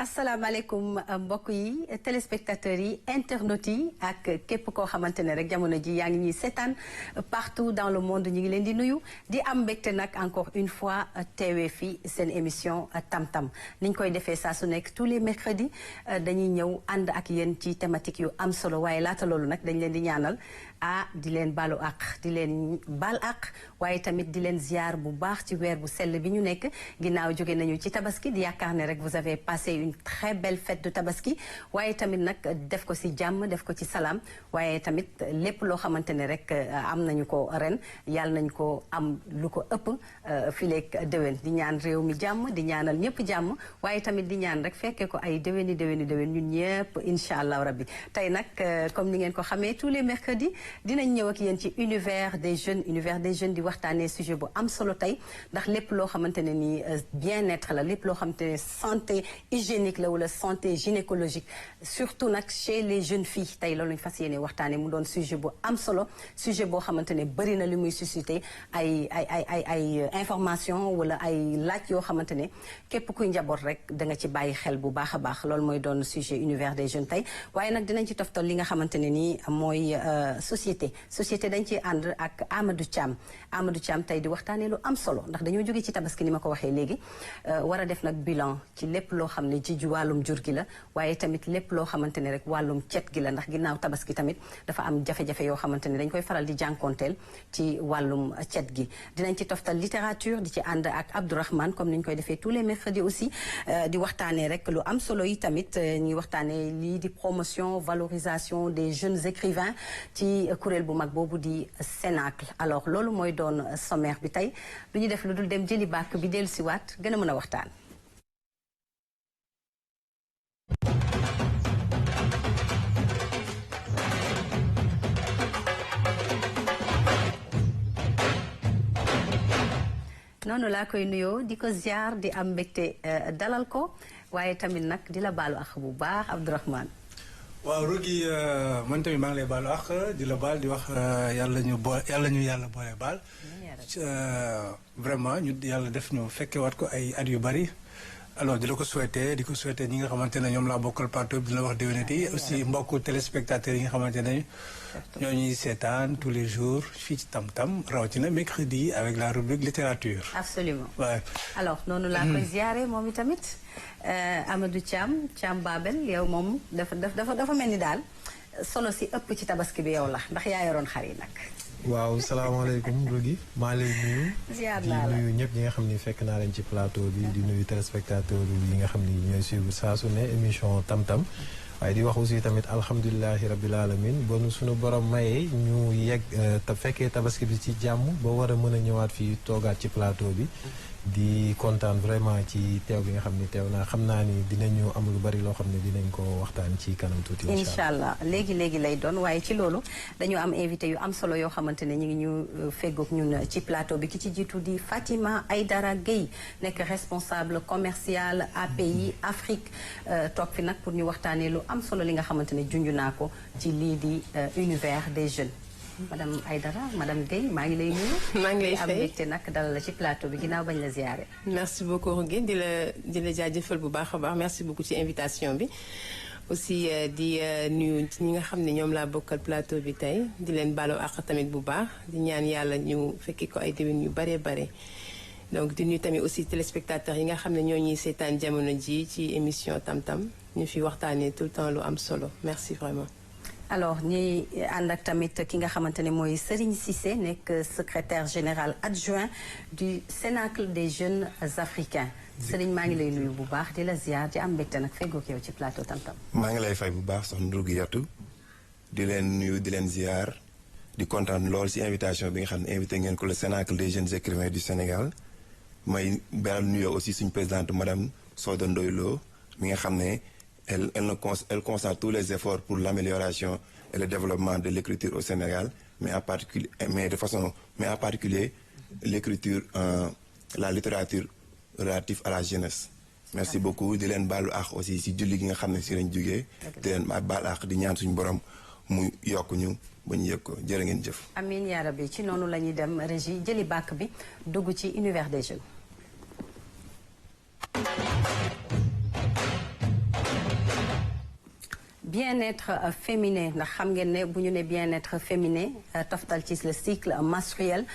asalaamaaleykum mbokk yi téléspectateurs yi internautes yi ak képp koo xamante ne rek jamono ji yaa ngi ñuy seetaan partout dans le monde ñu ngi leen di nuyu di am mbégte nag encore une fois teewee fii seen émission tam-tam niñ koy defee saa su nekk tous les mercredis dañuy ñëw ànd ak yéen ci thématique yu am solo waaye laata loolu nag dañ leen di ñaanal di leen baalu àq di leen baal àq waaye tamit di leen ziar bu baax ci weer bu sell bi ñu nekk ginnaaw jóge nañu ci tabaski di yaakaar ne rek vous avez passé une très belle fête de tabaski waaye tamit nag def ko ci jàmm def ko ci salaam waaye tamit lépp loo xamante ne rek am nañu ko ren yàlla nañ ko am lu ko ëpp fileeg déwén di ñaan réew mi jàmm di ñaanal ñëpp jàmm waaye tamit di ñaan rek fekkee ko ay déwéni ñun ñëpp incha allah rabbi tey nag comme ni ngeen ko xamee tous les mercredis dinañ ñëw ak yéen ci univers des jeunes di waxtaanee sujet bu am solo tey ndax lépp loo xamante ne nii bien-être la lépp loo xamante ne santé hygiénique la wala santé gynécologique surtout nag chez les jeunes filles tey loolu ñu fas yéene waxtaanee mu doon sujet bu am solo sujet boo xamante ne bëri na li muy susciter ay information wala ay laaj yoo xamante ne képp kuy njaboot rek da nga ci bàyyi xel bu baax a baax loolu mooy doon sujet univers des jeunes tey waaye nag dinañ ci toftal li nga xamante ne nii mooy société dañ ciy ànd ak Amadou Thiam tey di waxtaanee lu am solo ndax dañoo jógee ci tabaski ni ma ko waxee léegi war a def nag bilan ci lépp loo xam ne ji wàllum jur gi la waaye tamit lépp loo xamante ne rek wàllum cet gi la ndax ginnaaw tabaski tamit dafa am jafe-jafe yoo xamante ne dañ koy faral di jànkonteel ci wàllum cet gi dinañ ci toftal littérature di ci ànd ak Abdourahmane comme ni ñu koy defee tous les mercredis aussi di waxtaanee rek lu am solo yi tamit ñuy waxtaanee lii di promotion valorisation des jeunes écrivains ci kuréel bu mag boobu di Cénacle alors loolu mooy doon sommaire bi tey du ñu def lu dul dem jëli bàkk bi dellu siwaat gën a mën a waxtaan noonu laa koy nuyoo di ko ziar di am mbégte dalal ko waaye tamit nag di la baalu ak bu baax Abdourahmane waaw Rougui man tamit maa ngi lay baalu ak di la baal di wax yàlla ñu boole baal vraiment ñu yàlla def ñu fekkewaat ko ay at yu bari alors di la ko souhaité di ko souhaité ñi nga xamante ne ñoom laa bokkal plateau bi di la wax déwénati aussi mbokku téléspectateurs yi nga xamante ne ñoo ñuy seetaan tous les jours fii ci tam-tam rawatina mercredi avec la rubrique littérature. absolument waaw alors noonu laa koy ziare moom itamit Amadou Thiam Babel yow moom dafa mel ni daal solo si ëpp ci tabaski bi yow la ndax yaa yoroon xar yi nag. waaw salaamaaleykum Rougui maa lay nuyu. ziar di naa la nuyu ñëpp ñi nga xam ni fekk naa leen ci plateau bi di nuyu téléspectateurs yi nga xam ni ñooy suivre saa su ne émission tam-tam. waaye di wax aussi tamit alhamdulilahi rabbil alamin ba nu suñu borom mayee ñu yegg te fekkee tabaski bi ci jàmm ba war a mën a ñëwaat fii toogaat ci plateau bi. di kontaan vraiment ci teew bi nga xam ni teew naa xam naa ni dinañu am lu bari loo xam ne dinañ ko waxtaan ci kanam tuuti. incha allah léegi lay doon waaye ci loolu dañu am invité yu am solo yoo xamante ne ñu ngi ñu feggoog ñun ci plateau bi ki ci jiitu di Fatima Aïdara Gueye nekk responsable commercial API Afrique toog fi nag pour ñu waxtaanee lu am solo li nga xamante ne junj naa ko ci lii di univers des jeunes. madame Aïdara madame Gueye maa ngi lay nuyu. maa ngi lay fay am mbégte nag dalal la ci plateau bi ginnaaw bañ la ziare. merci beaucoup Rougui di la jaajëfal bu baax a baax merci beaucoup ci invitation bi. aussi di nuyu ñi nga xam ne ñoom laa bokkal plateau bi tey di leen baalu àq tamit bu baax di ñaan yàlla ñu fekki ko ay déwén yu baree bare. donc di nuyu tamit aussi téléspectateurs yi nga xam ne ñoo ñuy seetaan jamono ji ci émission tam-tam ñu fi waxtaanee tout le temps lu am solo merci vraiment. alors ñuy ànd ak tamit ki nga xamante ne mooy Serigne Cissé nekk secrétaire général adjoint du Cénacle des jeunes africains Serigne maa ngi lay nuyu bu baax di la ziar di am mbégte nag feggoog yow ci plateau tam-tam. maa ngi lay fay bu baax soxna Rougui Yatou di leen nuyu di leen ziar di kontaan lool ci invitation bi nga xam ne invité ngeen ko le Cénacle des jeunes écrivains du Sénégal may beral nuyoo aussi suñu présidente madame Soda Ndoye Lo mi nga xam ne. Elle constate tous les efforts pour l'amélioration et le développement de l'écriture au Sénégal, mais en particulier l'écriture, la littérature relative à la jeunesse. Merci beaucoup di leen baalu àq aussi si julli gi nga xam ne si lañ jógee di leen baal àq di ñaan suñu borom mu yokk ñu ba ñu yëg ko jërë ngeen jëf. amiin yaa rabbi ci noonu la ñuy dem régie jëli bàkk bi dugg ci univers des jeunes. bien-être féminin ndax xam ngeen ne bu ñu ne bien-être féminin toftal ci le cycle menstruel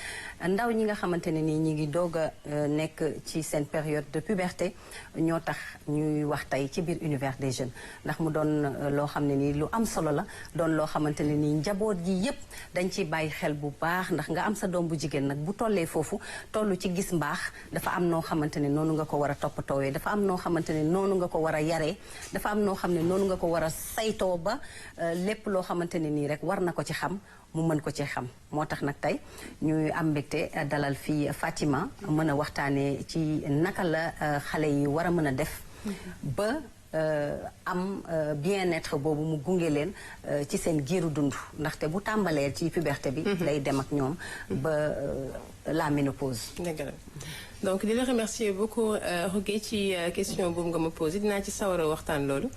ndaw ñi nga xamante ne nii ñi ngi doog a nekk ci seen période de puberté ñoo tax ñuy wax tey ci biir univers des jeunes ndax mu doon loo xam ne nii lu am solo la doon loo xamante ne nii njaboot gi yépp dañ ciy bàyyi xel bu baax ndax nga am sa doom bu jigéen nag bu tollee foofu toll ci gis mbaax dafa am noo xamante ne noonu nga ko war a toppatoowee dafa am noo xamante ne noonu nga ko war a yaree dafa am noo xam ne noonu nga ko war a saytoo ba lépp loo xamante ne nii rek war na ko ci xam mu mën ko ci xam moo tax nag tey ñuy am mbégte dalal fii Fatima mën a waxtaanee ci naka la xale yi war a mën a def ba am bien-être boobu mu gunge leen ci seen giiru dund ndaxte bu tàmbalee ci puberté bi lay dem ak ñoom ba la ménopause. dëgg la donc di la remercier beaucoup Rogué ci question boobu nga ma posé dinaa ci sawar a waxtaan loolu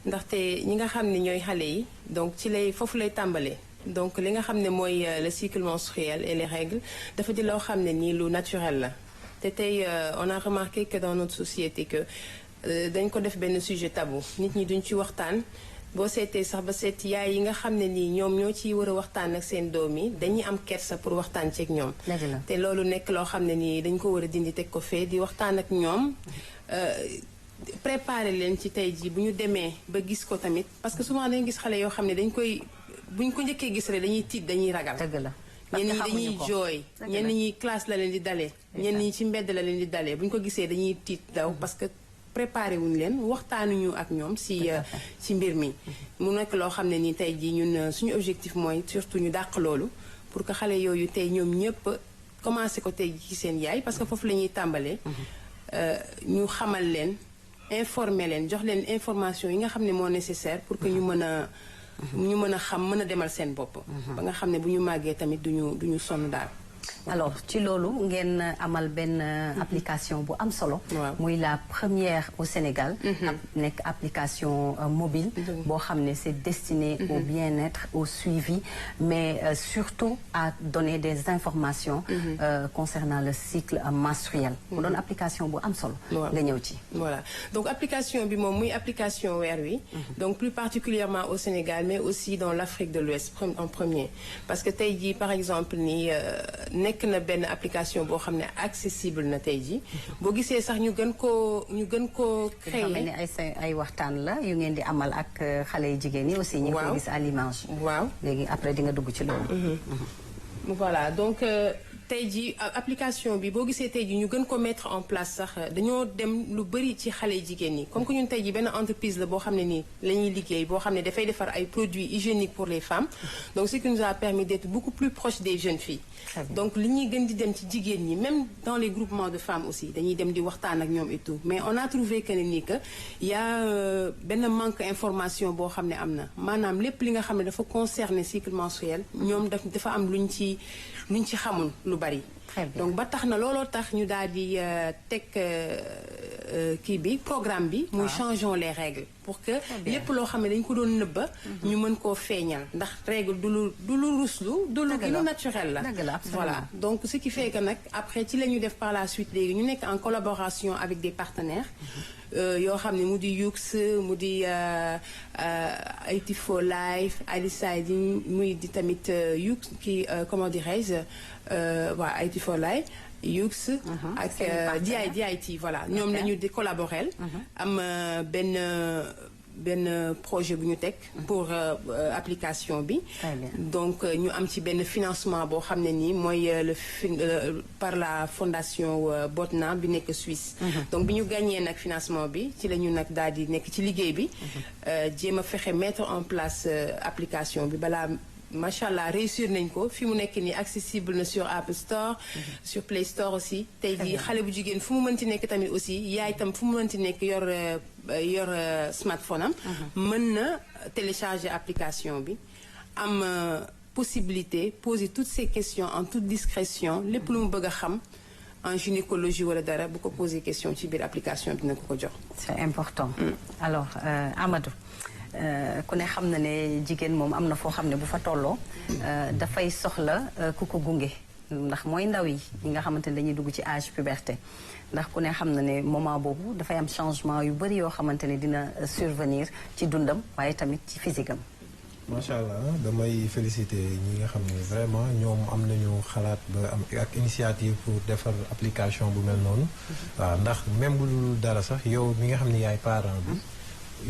ndaxte ñi nga xam ne ñooy xale yi donc ci lay foofu lay tàmbalee donc li nga xam ne mooy le cycle menstruel et les règles dafa di loo xam ne nii lu naturel la te tey on a remarqué que dans notre société que dañ ko def benn sujet tabou nit ñi duñ ci waxtaan boo seetee sax ba seet yaay yi nga xam ne nii ñoom ñoo ciy war a waxtaan ak seen doom yi dañuy am kersa pour waxtaan ci ak ñoom te loolu nekk loo xam ne nii dañ ko war a dindi teg ko fee di waxtaan ak ñoom préparer leen ci tey jii bu ñu demee ba gis ko tamit parce que souvent dañu gis xale yoo xam ne dañ koy buñ ko njëkkee gis rek dañuy tiit dañuy ragal ñenn ñi dañuy jooy ñenn ñi classe la leen di dalee ñenn ñi ci mbedd la leen di dalee bu ñu ko gisee dañuy tiit daw parce que préparé wuñu leen waxtaanuñu ak ñoom ci mbir mi mu nekk loo xam ne ni tey jii ñun suñu objectif mooy surtout ñu dàq loolu pour que xale yooyu tey ñoom ñëpp commencé ko tey ci seen yaay parce que foofu la ñuy tàmbalee ñu xamal leen informer leen jox leen information yi nga xam ne moo nécessaire pour que ñu mën a xam mën a demal seen bopp ba nga xam ne bu ñu màggee tamit duñu sonn daal alors ci loolu ngeen amal benn application bu am solo muy la première au Sénégal nekk application mobile boo xam ne c'est destiné au bien-être au suivi mais surtout à donner des informations concernant le cycle menstruel mu doon application bu am solo nga ñëw ci voilà donc application bi moom muy application weer wi donc plus particulièrement au Sénégal mais aussi dans l'Afrique de l'Ouest en premier parce que tey jii par exemple nii nekk na benn application boo xam ne accessible na tey jii boo gisee sax ñu gën koo créer xam ne ay waxtaan la yu ngeen di amal ak xale yu jigéen ñi aussi ñu ngi ko gis à l'image waaw léegi après di nga dugg ci loolu voilà donc tey jii application bi boo gisee tey jii ñu gën ko mettre en place sax dañoo dem lu bëri ci xale jigéen ñi comme que ñun tey jii benn entreprise la boo xam ne nii la ñuy liggéey boo xam ne dafay defar ay produits hygiéniques pour les femmes donc ce qui nous a permis d'être beaucoup plus proche des jeunes filles donc li ñuy gën di dem ci jigéen ñi même dans les groupements de femmes aussi dañuy dem di waxtaan ak ñoom et tout mais on a trouvé que ne nii que y a benn manque information boo xam ne am na maanaam lépp li nga xam ne dafa concerner cycle menstruel ñoom dafa am luñ ci xamul lu bari donc ba tax na looloo tax ñu daal di teg kii bi programme bi muy changeons les règles pour que lépp loo xam ne dañ ko doon nëbba ñu mën koo feeñal ndax règle du lu ruslu du lu naturel la voilà donc ce qui fait que nag après ci la ñu def par la suite léegi ñu nekk en collaboration avec des partenaires yoo xam ne mu di Yux mu di IT for Life Aliside muy di tamit Yux kii comment dirais-je waa IT for Life Yux ak DIT voilà ñoom la ñu di collaborer am benn projet bu ñu teg pour application bi donc ñu am ci benn financement boo xam ne nii mooy par la fondation Botna bi nekk Suisse donc bi ñu gagné nag financement bi ci la ñu nag daal di nekk ci liggéey bi jéem a fexe mettre en place application bi balaa macha allah réussir nañ ko fi mu nekk nii accessible na sur Apple Store sur Play Store aussi tey jii xale bu jigéen fu mu mënti nekk tamit aussi yaay tam fu mu mënti nekk yor smartphone am mën na télécharger application bi am possibilité poser toutes ces questions en toute discrétion lépp lu mu bëgg a xam en gynécologie wala dara bu ko poser question ci biir application bi dina ko jox c'est important alors Amadou ku ne xam na ne jigéen moom am na foo xam ne bu fa tolloo dafay soxla ku ko gunge ndax mooy ndaw yi ñi nga xamante ne dañuy dugg ci âge puberté ndax ku ne xam na ne moment boobu dafay am changement yu bari yoo xamante ne dina survenir ci dundam waaye tamit ci physique am. macha allah damay féliciter ñi nga xam ne vraiment ñoom am nañu xalaat ba am ak initiative pour defar application bu mel noonu. waaw ndax même bu dul dara sax yow mi nga xam ne yaay parent bi.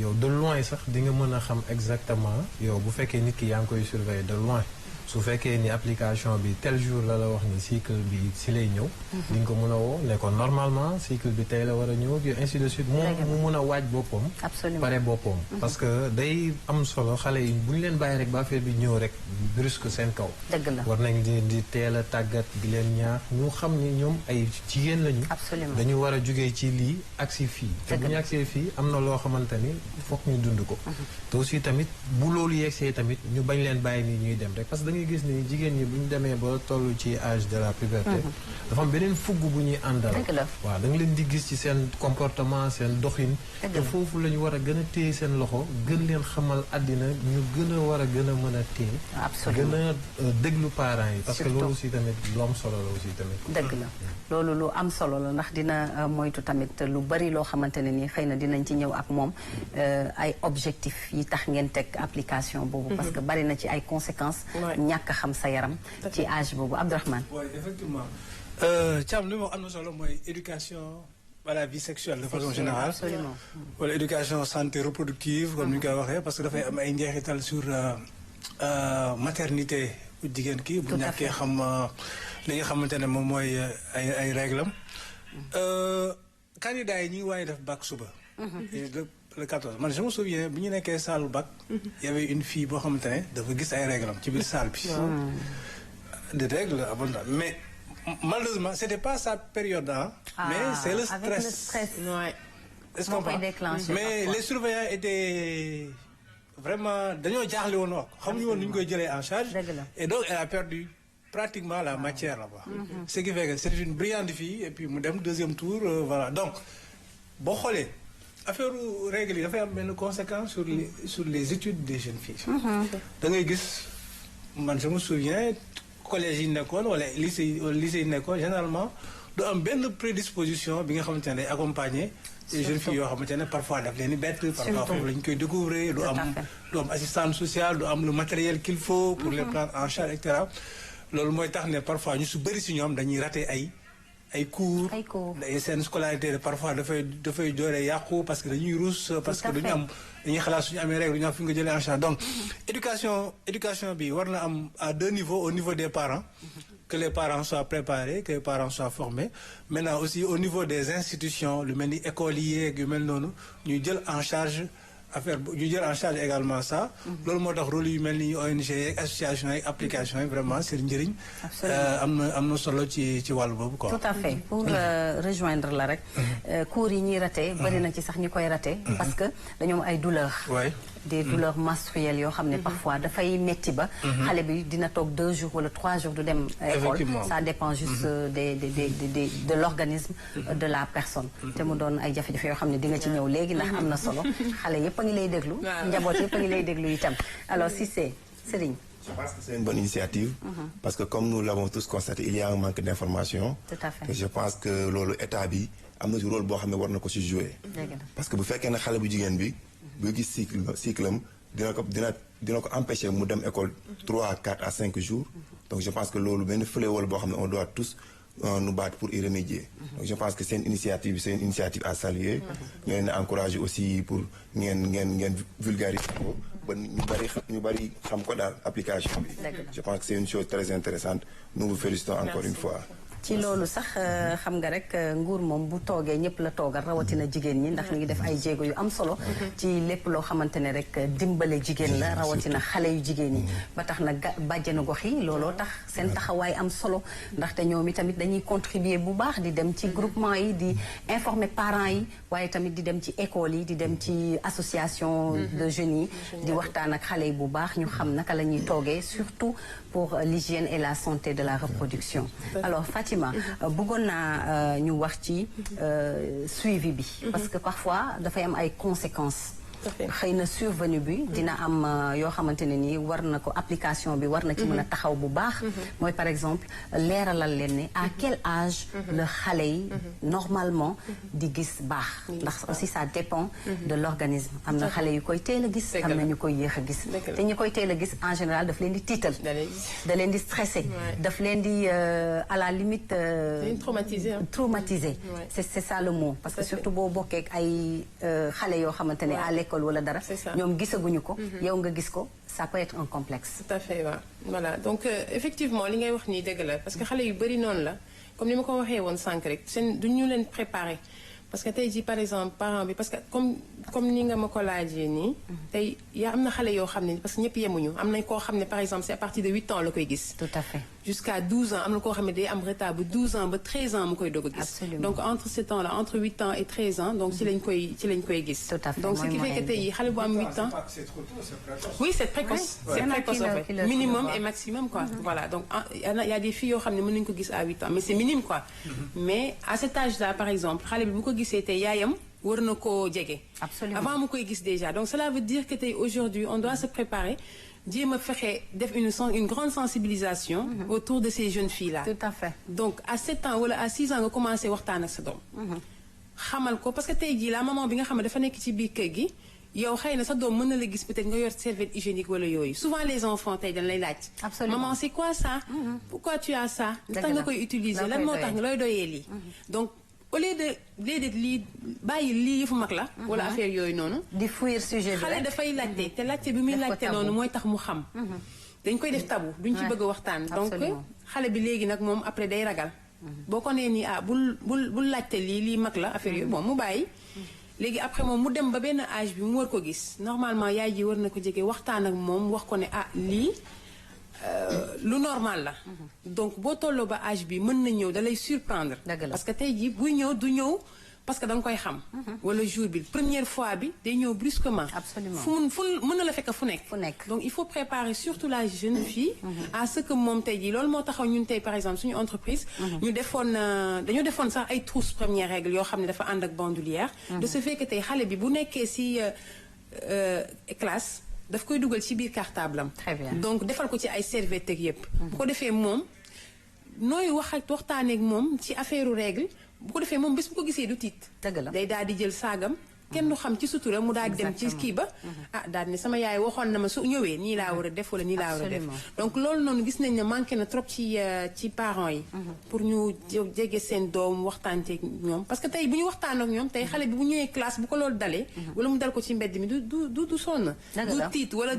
yow de loin sax di nga mën a xam exactement yow bu fekkee nit ki yaa ngi koy surveiller de loin. su fekkee ni application bi tel jour la wax ni cycle bi si lay ñëw. di nga ko mën a woo ne ko normalement cycle bi tey la war a ñëw bi ainsi de suite. moom mu mën a waaj boppam. absolument pare boppam. parce que day am solo xale yi bu ñu leen bàyyi rek ba affaire bi ñëw rek brusque seen kaw. dëgg la war nañ di teel a tàggat di leen ñaax ñu xam ni ñoom ay jigéen lañu. absolument dañu war a jugee ci lii agsi fii. te bu ñu agsee fii am na loo xamante ni foog ñu dund ko. te aussi tamit bu loolu yegsee tamit ñu bañ leen bàyyi ni ñuy dem rek parce que gis ni jigéen ñi bu ñu demee ba toll ci âge de la puberté dafa am beneen fugg bu ñuy àndal waaw da nga leen di gis ci seen comportement seen doxin te foofu la ñu war a gën a téye seen loxo gën leen xamal àddina ñu gën a war a gën a mën a téye gën a déglu parents yi parce que loolu aussi tamit lu am solo la aussi tamit dëgg la loolu lu am solo la ndax dina moytu tamit lu bari loo xamante ne ni xëy na dinañ ci ñëw ak moom ay objectifs yi tax ngeen teg application boobu parce que bari na ci ay conséquences ñàkk xam sa yaram ci âge boobu Abdourahmane. oui effectivement Thiam li moo am na solo mooy éducation à la vie sexuelle de façon générale. absolument wala éducation santé reproductive comme ni ñu koy waxee parce que dafay am ay njeexital sur maternité bu jigéen ki bu ñàkkee xam li nga xamante ne moom mooy ay réglam candidats yi ñu ngi waaye def bac suba. le 14 man je me souviens bu ñu nekkee salle bac. y avait une fille boo xamante ne dafa gis ay règles ci biir salle bi. des règles abondantes mais malheureusement c'était pas sa période mais c'est le stress. avec le stress. est-ce qu'on mais les surveillants étaient vraiment dañoo jaaxle woon wax xamuñu woon nu ñu koy jëlee en charge. et donc elle a perdu pratiquement la matière là-bas. ce qui fait que c'est une brillante fille et puis mu dem deuxième tour voilà donc boo xoolee. affaire règle yi dafay am benn conséquence sur les études des jeunes filles. da ngay gis man je me souviens collège yi nekkoon wala lycée yi nekkoon généralement du am benn prédisposition bi nga xamante ne day accompagner les jeunes filles yoo xamante ne parfois daf leen di bett. parfois foofu la ñu koy découvrir du am assistante sociale du am le matériel qu'il faut pour les prendre en charge et cetera loolu mooy tax ne parfois ñu su bëri si ñoom dañuy rater ay cours seen scolarité parfois dafay doore yàqu parce que dañuy ruus parce que dañuy xalaat suñu amee règle du ñu am fi nga jëlee en charge donc éducation bi war na am à deux niveaux au niveau des parents que les parents soient préparés que les parents soient formés maintenant aussi au niveau des institutions lu mel ni écoles yi yu mel noonu ñuy jël en charge également ça. loolu moo tax rôle yu mel ni ONG yeeg association yi application yi vraiment seen njëriñ. am na solo ci wàllu boobu quoi. tout à fait pour rejoindre la rek. cours yi ñuy raté. bari na ci sax ñi koy raté. parce que dañoo am ay douleurs. des douleurs menstruelles yoo xam ne parfois dafay metti ba. xale bi dina toog 2 jours wala 3 jours du dem. école ça dépend juste de l'organisme de la personne. te mu doon ay jafe-jafe yoo xam ne di nga ci ñëw léegi ndax am na solo xale yëpp a ngi lay déglu. njaboot yëpp a ngi lay déglu itam alors si c'est Serigne. Je pense que c'est une bonne initiative. Parce que comme nous l'avons tous constaté il y a un manque d'information. Tout à fait. Et je pense que loolu état bi am na ci rôle boo xam ne war na ko ci jouer. parce que bu fekkee ne xale bu jigéen bi. bu gis cycle am dina ko empêcher mu dem école 3 4 à 5 jours donc je pense que loolu benn fléau boo xam ne on doit tous nous battre pour y remédier donc je pense que c'est une initiative à saluer ñu leen encourager aussi pour ngeen vulgariser ko ba ñu bari xam ko daal application bi je pense que c'est une chose très intéressante nous vous félicitons encore une fois ci loolu sax xam nga rek nguur moom bu toogee ñëpp la toogal rawatina jigéen ñi ndax ñu ngi def ay jéego yu am solo ci lépp loo xamante ne rek dimbale jigéen la rawatina xale yu jigéen ñi ba tax na bàjjenu gox yi looloo tax seen taxawaay am solo ndaxte ñoom itamit dañuy contribuer bu baax di dem ci groupement yi di informer parents yi waaye tamit di dem ci école yi di dem ci association de jeunes yi di waxtaan ak xale yi bu baax ñu xam naka la ñuy toogee surtout pour l'hygiène et la santé de la reproduction alors Fatima bëggoon naa ñu wax ci suivi bi parce que parfois dafay am ay conséquences xëy na survenu bi dina am yoo xamante ne nii war na ko application bi war na ci mën a taxaw bu baax mooy par exemple leeralal leen ne à quel âge le xale yi normalement di gis baax ndax aussi ça dépend de l'organisme am na xale yu koy teel a gis am na ñu koy yéex a gis te ñu koy teel a gis en général daf leen di tiital da leen di stressé daf leen di à la limite traumatisé c'est ça le mot parce que surtout boo bokkee ak ay xale yoo xamante ne à l'école wala dara ñoom gisaguñu ko yow nga gis ko ça peut être un complexe tout à fait waaw voilà donc effectivement li ngay wax nii dëgg la parce que xale yu bari noonu la comme ni ma ko waxee woon sànq rek seen duñu leen préparer parce que tey jii par exemple parent bi parce que comme ni nga ma ko laajee nii tey yaa am na xale yoo xam ne parce que ñëpp yemuñu am nañ koo xam ne par exemple c'est à partir de 8 ans la koy gis tout à fait jusqu'à 12 ans am na koo xam ne day am retard bu 12 ans ba 13 ans mu koy doog a gis absolument donc entre ce temps là entre 8 ans et 13 ans donc ci lañ koy gis tout à fait donc ce qui fait que tey xale bu am 8 ans oui c'est précoce c'est précoce en fait minimum et maximum quoi voilà donc il y a des filles yoo xam ne mën nañu ko gis à 8 ans mais c'est minime quoi mais à cet âge là par exemple xale bi bu ko gisee tey yaayam war na koo jege avant mu koy gis déjà donc cela veut dire que tey aujourd'hui on doit se préparer jéem a fexe def une grande sensibilisation autour de ces jeunes filles là tout à fait donc à 7 ans wala à 6 ans nga commencé waxtaan ak sa doom xamal ko parce que tey jii la maman bi nga xam ne dafa nekk ci biir kër gi yow xëy na sa doom mën na la gis peut-être nga yor serviette hygiénique wala yooyu souvent les enfants tey dañ lay laaj maman c'est quoi ça pourquoi tu as ça tax nga koy utiliser lan moo tax nga looy doyee lii donc au lieu de déedéet lii bàyyi lii yëfu mag la wala affaire yooyu noonu di fuir sujet bi xale dafay laajte te laajte bi muy laajte noonu mooy tax mu xam dañ koy def tabu duñ ci bëgg a waxtaan donc xale bi léegi nag moom après day ragal boo ko nee nii bul laajte lii mag la affaire yooyu bon mu bàyyi léegi après moom mu dem ba benn âge bi mu war ko gis normalement yaay ji war na ko jege waxtaan ak moom wax ko ne lii lu normal la donc boo tolloo ba âge bi mën na ñëw da lay surprendre parce que tey jii buy ñëw du ñëw parce que da nga koy xam wala jour bi première fois bi day ñëw brusquement absolument fu mën na la fekk fu nekk donc il faut préparer surtout la jeune fille à ce que moom tey jii loolu moo taxaw ñun tey par exemple suñu entreprise dañoo defoon sax ay trousses premières règles yoo xam ne dafa ànd ak bandoulière de ce fait que tey xale bi bu nekkee ci classe daf koy dugal ci biir cartable am très bien donc defal ko ci ay serviettes ak yépp bu ko defee moom nooy waxtaanee ak moom ci affaire règle bu ko defee moom bés bu ko gisee du tiit dëgg la day daal di jël saagam kenn du xam ci sutura mu daal di dem ci kii ba daal ne sama yaay waxoon na ma su ñëwee nii laa war a def wala nii laa war a def donc loolu noonu gis nañ ne manqué na trop ci parents yi pour ñu jege seen doom waxtaanteeg ñoom parce que tey bu ñu waxtaan ak ñoom tey xale bi bu ñëwee classe bu ko loolu dalee wala mu dal ko ci mbedd mi du sonn du tiit wala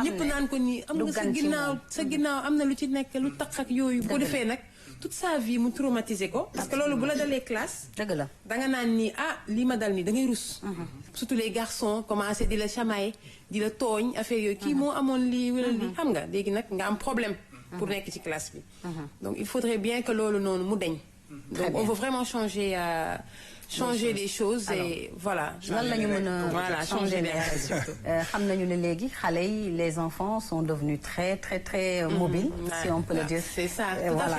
ñëpp naan ko nii am nga sa ginnaaw am na lu ci nekk lu taq ak yooyu bu ko defee nag toute sa vie mu traumatisé ko parce que loolu bu la dalee classe dëgg la danga naan ni lii ma dal nii da ngay rus surtout les garçons commencé di la chamailler di la tooñ affaire yooyu kii moo amoon lii wala lii xam nga léegi nag nga am problème pour nekk ci classe bi donc il faudrait bien que loolu noonu mu deñ donc on veut vraiment changer les choses et voilà lan la ñu mën a changer les choses xam nañu ne léegi xale yi les enfants sont devenus très très très mobiles si on peut le dire c'est ça voilà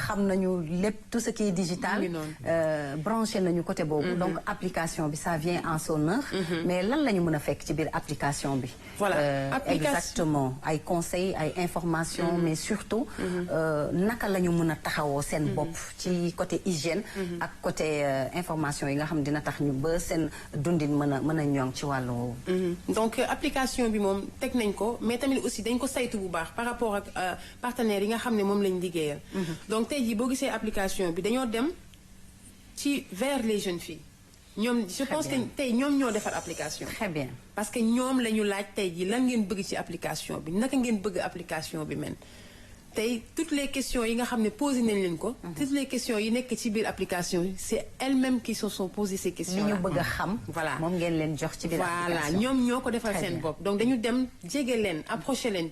xam nañu lépp tout ce qui est digital branché nañu côté boobu donc application bi ça vient en son heure mais lan la ñu mën a fekk ci biir application bi voilà exactement ay conseils ay informations mais surtout naka la ñu mën a taxawoo seen bopp ci côté hygiène ak côté information yi nga xam dina tax ñu ba seen dundin mën a ñoŋ ci wàllu woowu donc application bi moom teg nañ ko mais tamit aussi dañ ko saytu bu baax par rapport ak partenaires yi nga xam ne moom lañ liggéeyal donc tey jii boo gisee application bi dañoo dem ci vers les jeunes filles ñoom je pense que tey ñoom ñoo defar application très bien parce que ñoom la ñu laaj tey jii lan ngeen bëgg ci application bi naka ngeen bëgg application bi men tey toutes les questions yi nga xam ne posé nañ leen ko toutes les questions yi nekk ci biir application yi c'est elles-mêmes qui se sont posées ces questions là ñu bëgg a xam voilà moom ngeen leen jox ci biir application voilà ñoom ñoo ko defal seen bopp donc dañu dem jege leen approché leen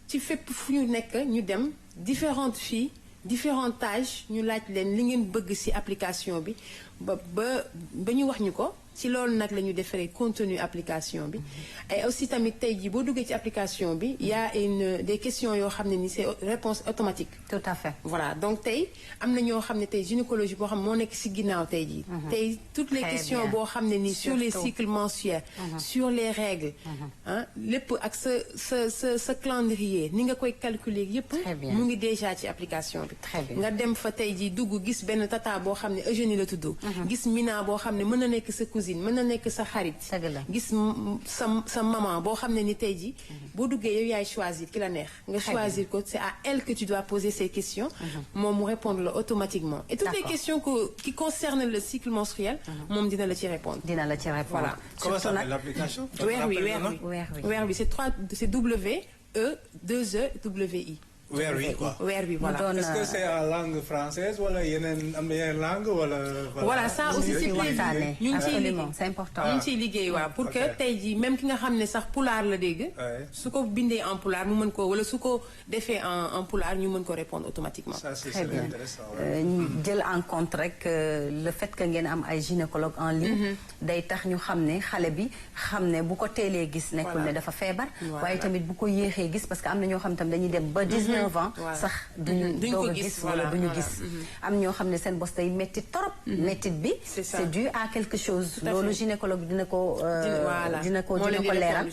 ci fépp fu ñu nekk ñu dem différentes filles différents âges ñu laaj leen li ngeen bëgg ci application bi ba ñu wax ñu ko ci loolu nag la ñu defaree contenu application bi et aussi tamit tey jii boo duggee ci application bi y a des questions yoo xam ne ni c'est réponse automatique. tout à fait. voilà donc tey am na ñoo xam ne tey gynécologie boo xam moo nekk ci ginnaaw tey jii. tey toutes les questions boo xam ne ni sur les cycles menstruels. sur les règles. lépp ak sa calendrier ni nga koy calculer yépp mu ngi déjà ci application bi. nga dem fa tey jii dugg gis benn tata boo xam ne Eugénie la tudd. gis Mina boo xam ne mën na nekk sa cousine mën na nekk sa xarit. gis sa maman boo xam ne ni tey jii. boo duggee yow yaay choisir ki la neex. nga choisir ko c'est à elle que tu dois poser ces questions. moom mu répondre la automatiquement. et toutes les questions qui concernent le cycle menstruel. moom dina la ci répondre. voilà. Comment ça s'appelle l'application? weer wi c'est W-E-2-E-W-I. weer wi quoi. weer wi voilà. Est-ce que c'est en langue française wala yeneen am na yeneen langue wala. voilà ça aussi c'est waxtaanee. ñu ngi ciy liggéey c'est important. ñu ngi ciy liggéey waaw pour que tey jii même ki nga xam ne sax pulaar la dégg. su ko bindee en pulaar mu mën ko wala su ko defee en pulaar ñu mën ko répondre automatiquement. ça c'est très bien intéressant. jël en compte rek le fait que ngeen am ay gynécologue en ligne. day tax ñu xam ne xale bi xam ne bu ko teelee gis. nekkul ne dafa feebar. waaye tamit bu ko yéexee gis parce que am na ñoo xam tam dañuy dem ba 19 ans sax duñu doog a gis wala duñu gis. am ñoo xam ne seen bos day métti trop. méttit bi c'est dû à quelque chose. loolu gynécologue dina ko leeral.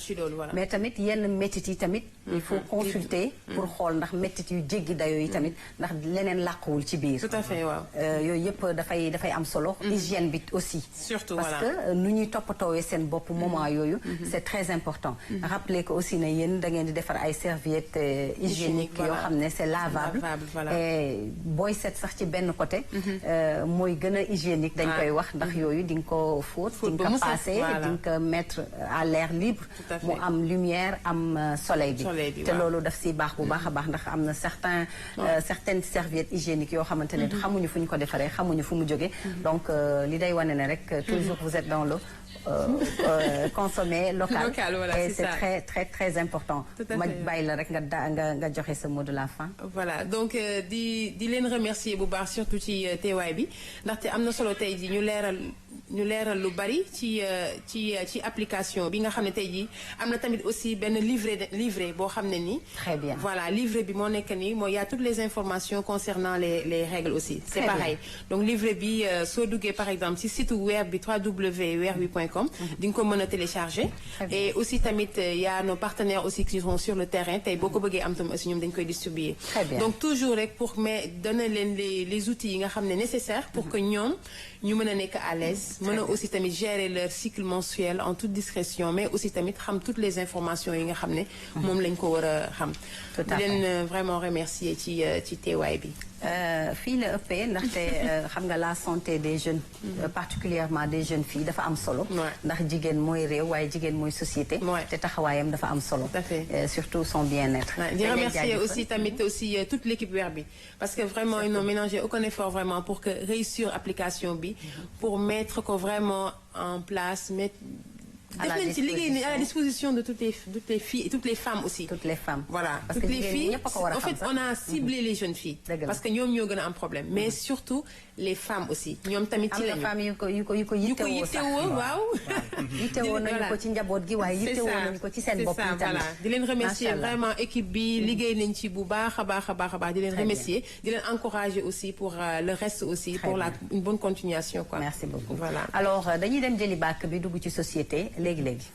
mais tamit yenn méttit yi tamit. il faut consulter pour xool ndax méttit yu jéggi dayoo yi tamit ndax leneen làquwul ci biir. tout à fait waaw. yooyu yëpp dafay am solo. hygiène bi aussi. surtout parce que nu ñuy toppatoowee seen bopp moment yooyu. c'est très important. rappeler que aussi ne yéen da ngeen di defar ay serviettes hygiéniques yoo xam ne c'est lavable. et booy seet sax ci benn côté. mooy gën a hygiénique dañ koy wax ndax yooyu di nga ko fóot. di nga ko passer di nga ko mettre à l'air libre. mu am lumière am soleil bi. te loolu daf si baax bu baax a baax ndax am na certaines serviettes hygiéniques yoo xamante ne xamuñu fu ñu ko defaree xamuñu fu mu jógee. donc li day wane ne rek toujours vous êtes dans le consommer local. Voilà, et c'est très très très important. ma bàyyi la rek nga joxe ce mot de la fin. voilà donc di leen remercier bu baax surtout ci teewaay bi ndaxte am na solo tey ji ñu leeral lu bari ci application bi nga xam ne tey jii am na tamit aussi benn livret boo xam ne nii. très bien voilà livret bi moo nekk nii mooy y a toutes les informations concernant les règles aussi. c'est pareil donc livret bi soo duggee par exemple ci site web bi www.weerwi.com di nga ko mën a télécharger. et aussi tamit y a nos partenaires aussi qui sont sur le terrain tey boo ko bëggee am tam aussi ñoom dañ koy distribuer. donc toujours rek pour donner leen les outils yi nga xam ne nécessaires pour que ñoom ñu mën a nekk à l'aise mën a aussi tamit gérer leur cycle menstruel en toute discrétion mais aussi tamit xam toutes les informations yi nga xam ne moom lañ ko war a xam. di leen vraiment remercier ci teewaay bi. fii la ëppee ndaxte xam nga la santé des jeunes. particulièrement des jeunes filles dafa am solo. ndax jigéen mooy réew waaye jigéen mooy société. te taxawaayam dafa am solo. surtout son bien-être. di remercier aussi tamit aussi toute l'équipe weer bi parce que vraiment ils n'ont ménagé aucun effort vraiment pour que réussir application bi pour mettre ko vraiment en place à la disposition de toutes les filles et toutes les femmes aussi. Toutes les femmes. Voilà. Parce toutes que les filles. En fait, on a ciblé les jeunes filles. Parce que ñoom ñoo gën a am problème. Mais surtout les femmes aussi. ñoom tamit ci lañu. am na femmes yu ko yittewoo sax. waaw. yittewoo nañu ko ci njaboot gi waaye yittewoo nañu ko ci seen bopp yi tamit. di leen remercier vraiment équipe bi liggéey nañ ci bu baax a baax di leen remercier di leen encourager aussi pour le reste aussi pour une bonne continuation quoi. Merci beaucoup. Voilà. Alors dañuy dem jëli bàkk bi dugg ci société léegi.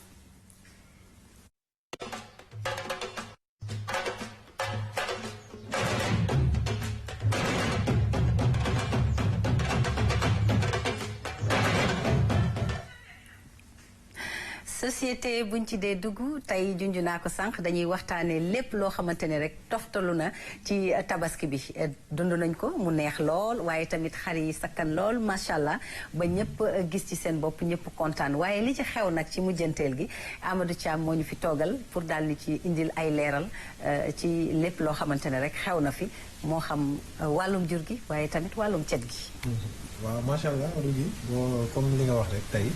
société buñ ci dee dugg tey junj naa ko sànq dañuy waxtaanee lépp loo xamante ne rek toftalu na ci tabaski bi dund nañ ko mu neex lool waaye tamit xar yi sakkan lool macha allah ba ñëpp gis ci seen bopp ñëpp kontaan waaye li ci xew nag ci mujjanteel gi Amadou Thiam moo ñu fi toogal pour daal di ci indil ay leeral ci lépp loo xamante ne rek xew na fi moo xam wàllum jur gi waaye tamit wàllum cet gi. waaw macha allah Rougui boo comme li nga wax rek tey.